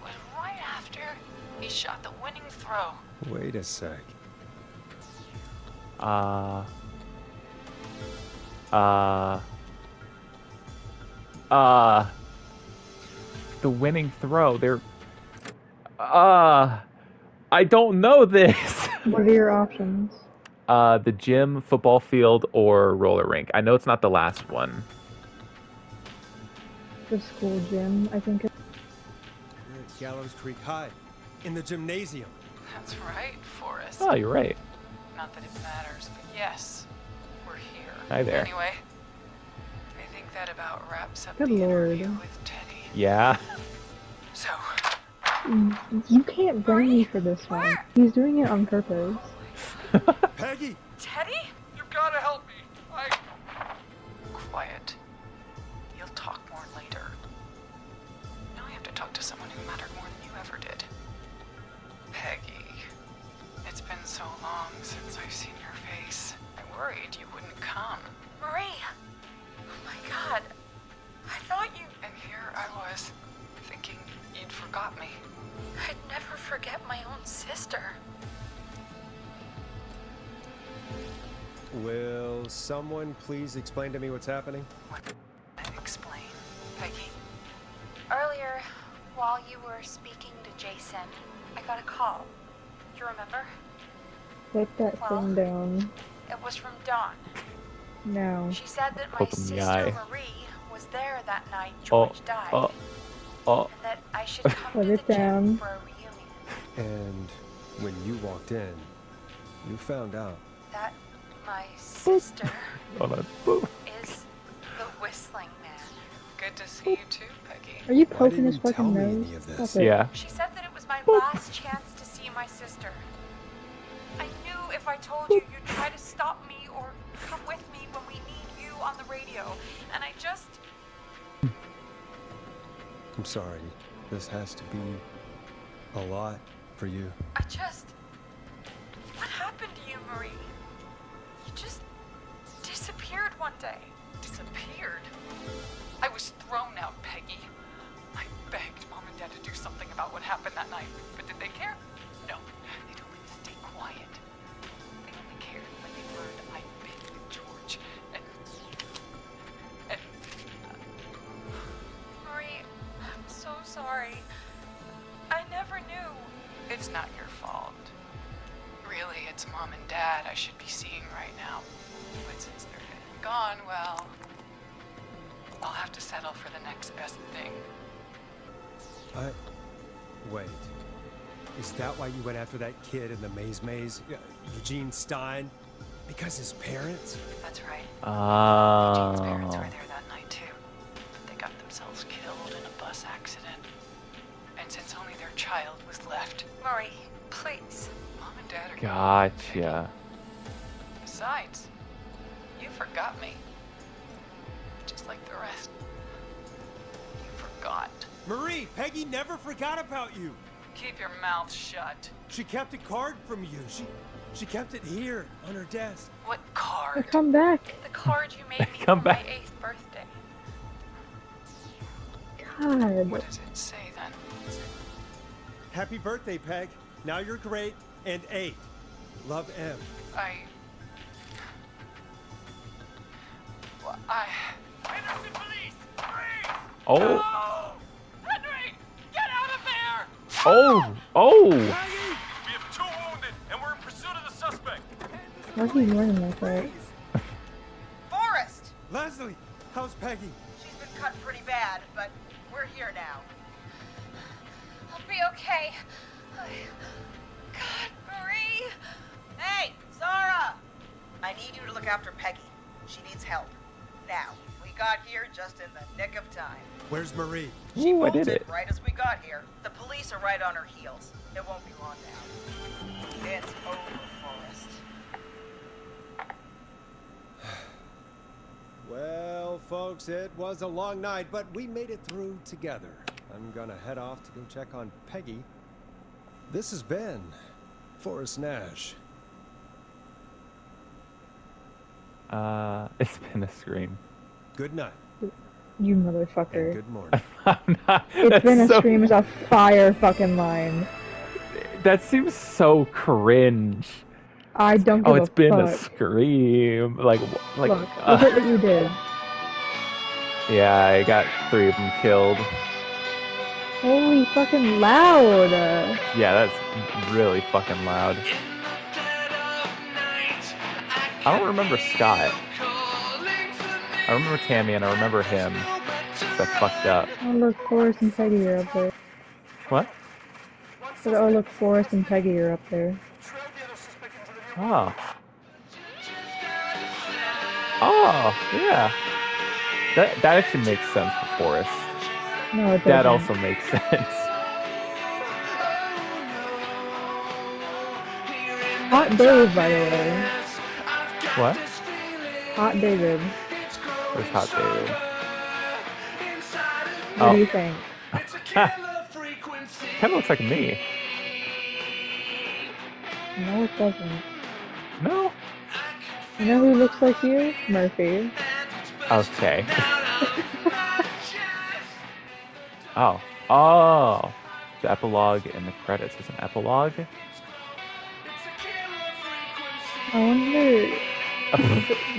was right after he shot the winning throw. Wait a sec. The winning throw. I don't know this. What are your options? The gym, football field, or roller rink. I know it's not the last one. The school gym, I think. We're at Gallows Creek High, in the gymnasium. That's right, Forrest. Oh, you're right. Not that it matters, but yes, we're here. Hi there. Anyway, I think that about wraps up Good the lord. interview with Teddy. Yeah. So, You can't blame me for this one. He's doing it on purpose. Peggy! Teddy? You gotta help me. Quiet. You'll talk more later. Now I have to talk to someone who mattered more than you ever did. Peggy. It's been so long since I've seen your face. I worried you wouldn't come. Marie! Oh my god. I thought you... And here I was, thinking you'd forgot me. I'd never forget my own sister. Will someone please explain to me what's happening? Explain, Peggy. Earlier, while you were speaking to Jason, I got a call. You remember? Put that phone down. It was from Dawn. Now. She said that my Poke him in the eye. sister Marie was there that night George died. And that I should come Put to it the gym down. for a reunion. And When you walked in, you found out. That my sister Hold on. Boop. is the whistling man. Good to see you too, Peggy. Are you Why poking didn't his you tell fucking me nose? any of this? Stop it. Yeah. She said that it was my last chance to see my sister. I knew if I told you, you'd try to stop me or come with me when we need you on the radio. And I just... I'm sorry. This has to be a lot for you. What happened to you, Marie? You just disappeared one day. Disappeared. I was thrown out, Peggy. I begged Mom and Dad to do something about what happened that night, but did they care? No. They told me to stay quiet. They only cared when they learned I'd been with George. And Marie, I'm so sorry. I never knew. it's not your fault. Really, it's Mom and Dad I should be seeing right now. But since they're gone, well, I'll have to settle for the next best thing. Wait. Is that why you went after that kid in the maze? Eugene Stein? Because his parents? That's right. Oh. Gene's parents were there that night too. They got themselves killed in a bus accident. And since only their child was left, Marie, please. Mom and Dad are Gotcha. Besides, you forgot me. Just like the rest. You forgot. Marie, Peggy never forgot about you. Keep your mouth shut. She kept a card from you. She kept it here on her desk. What Oh, card? come back. The card you made me for Come my back. 8th birthday. God. What does it say then? Happy birthday, Peg. Now you're great and 8. Love, M. Henderson police! Freeze! Oh. No! Henry! Get out of there! Oh. We have 2 wounded, and we're in pursuit of the suspect. Why is he ignoring like that? Forrest! Leslie, how's Peggy? She's been cut pretty bad, but we're here now. I'll be okay. God, Marie! Hey, Zara! I need you to look after Peggy. She needs help. Now, we got here just in the nick of time. Where's Marie? She Ooh, I bolted did it. right as we got here. The police are right on her heels. It won't be long now. It's over, Forrest. Well, folks, it was a long night, but we made it through together. I'm gonna head off to go check on Peggy. This has been Forrest Nash. It's been a scream. Good night You and motherfucker. good morning. I'm not, It's been a so, stream is a fire fucking line. That seems so cringe. I don't give Oh, a it's been a fuck. scream. Like, Look, look at what you did. yeah, I got 3 of them killed. Holy fucking loud. Yeah, that's really fucking loud. I don't remember Scott. I remember Tammy and I remember him. That fucked up. Oh look, Forrest and Peggy are up there. What? Said, oh look, Forrest and Peggy are up there. Oh. Oh, yeah. That actually makes sense for Forrest. No, it doesn't. That also makes sense. Hot Dave, by the way. What? Hot David. Where's Hot David? What do you think? Kind of looks like me. No, it doesn't. No? You know who looks like you? Murphy. Okay. Oh. Oh. The epilogue and the credits. There's an epilogue? I wonder,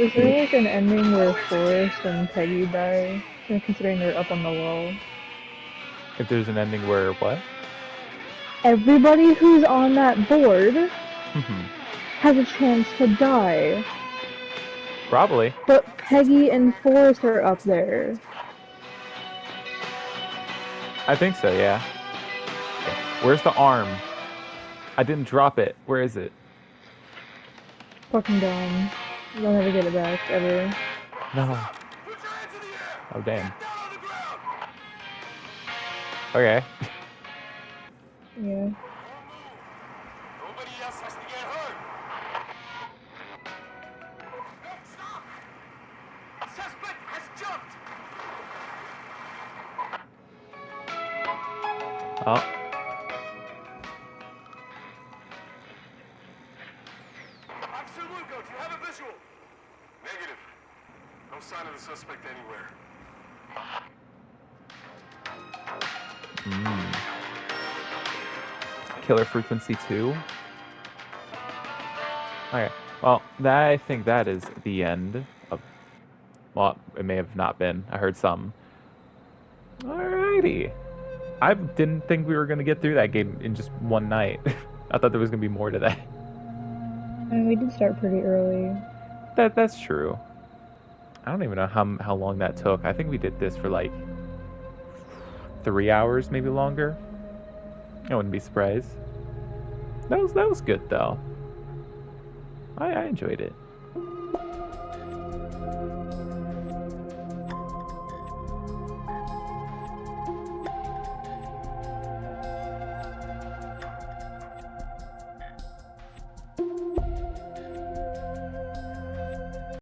is there like an ending where Forrest and Peggy die? Considering they're up on the wall. If there's an ending where what? Everybody who's on that board Mhm. has a chance to die. Probably. But Peggy and Forrest are up there. I think so, yeah. Okay. Where's the arm? I didn't drop it. Where is it? Fucking dumb. You'll never get it back, ever. No. Oh, damn. Okay. Yeah. Nobody else has to get hurt. Stop! Suspect has jumped. Oh. Officer Lugo, do you have a visual? Negative. No sign of the suspect anywhere. Killer frequency 2. Okay. Well, I think that is the end of. Well, it may have not been. I heard some. Alrighty. I didn't think we were gonna get through that game in just one night. I thought there was gonna be more to that. I mean, we did start pretty early. That's true. I don't even know how long that took. I think we did this for like 3 hours, maybe longer. I wouldn't be surprised. That was good though. I enjoyed it.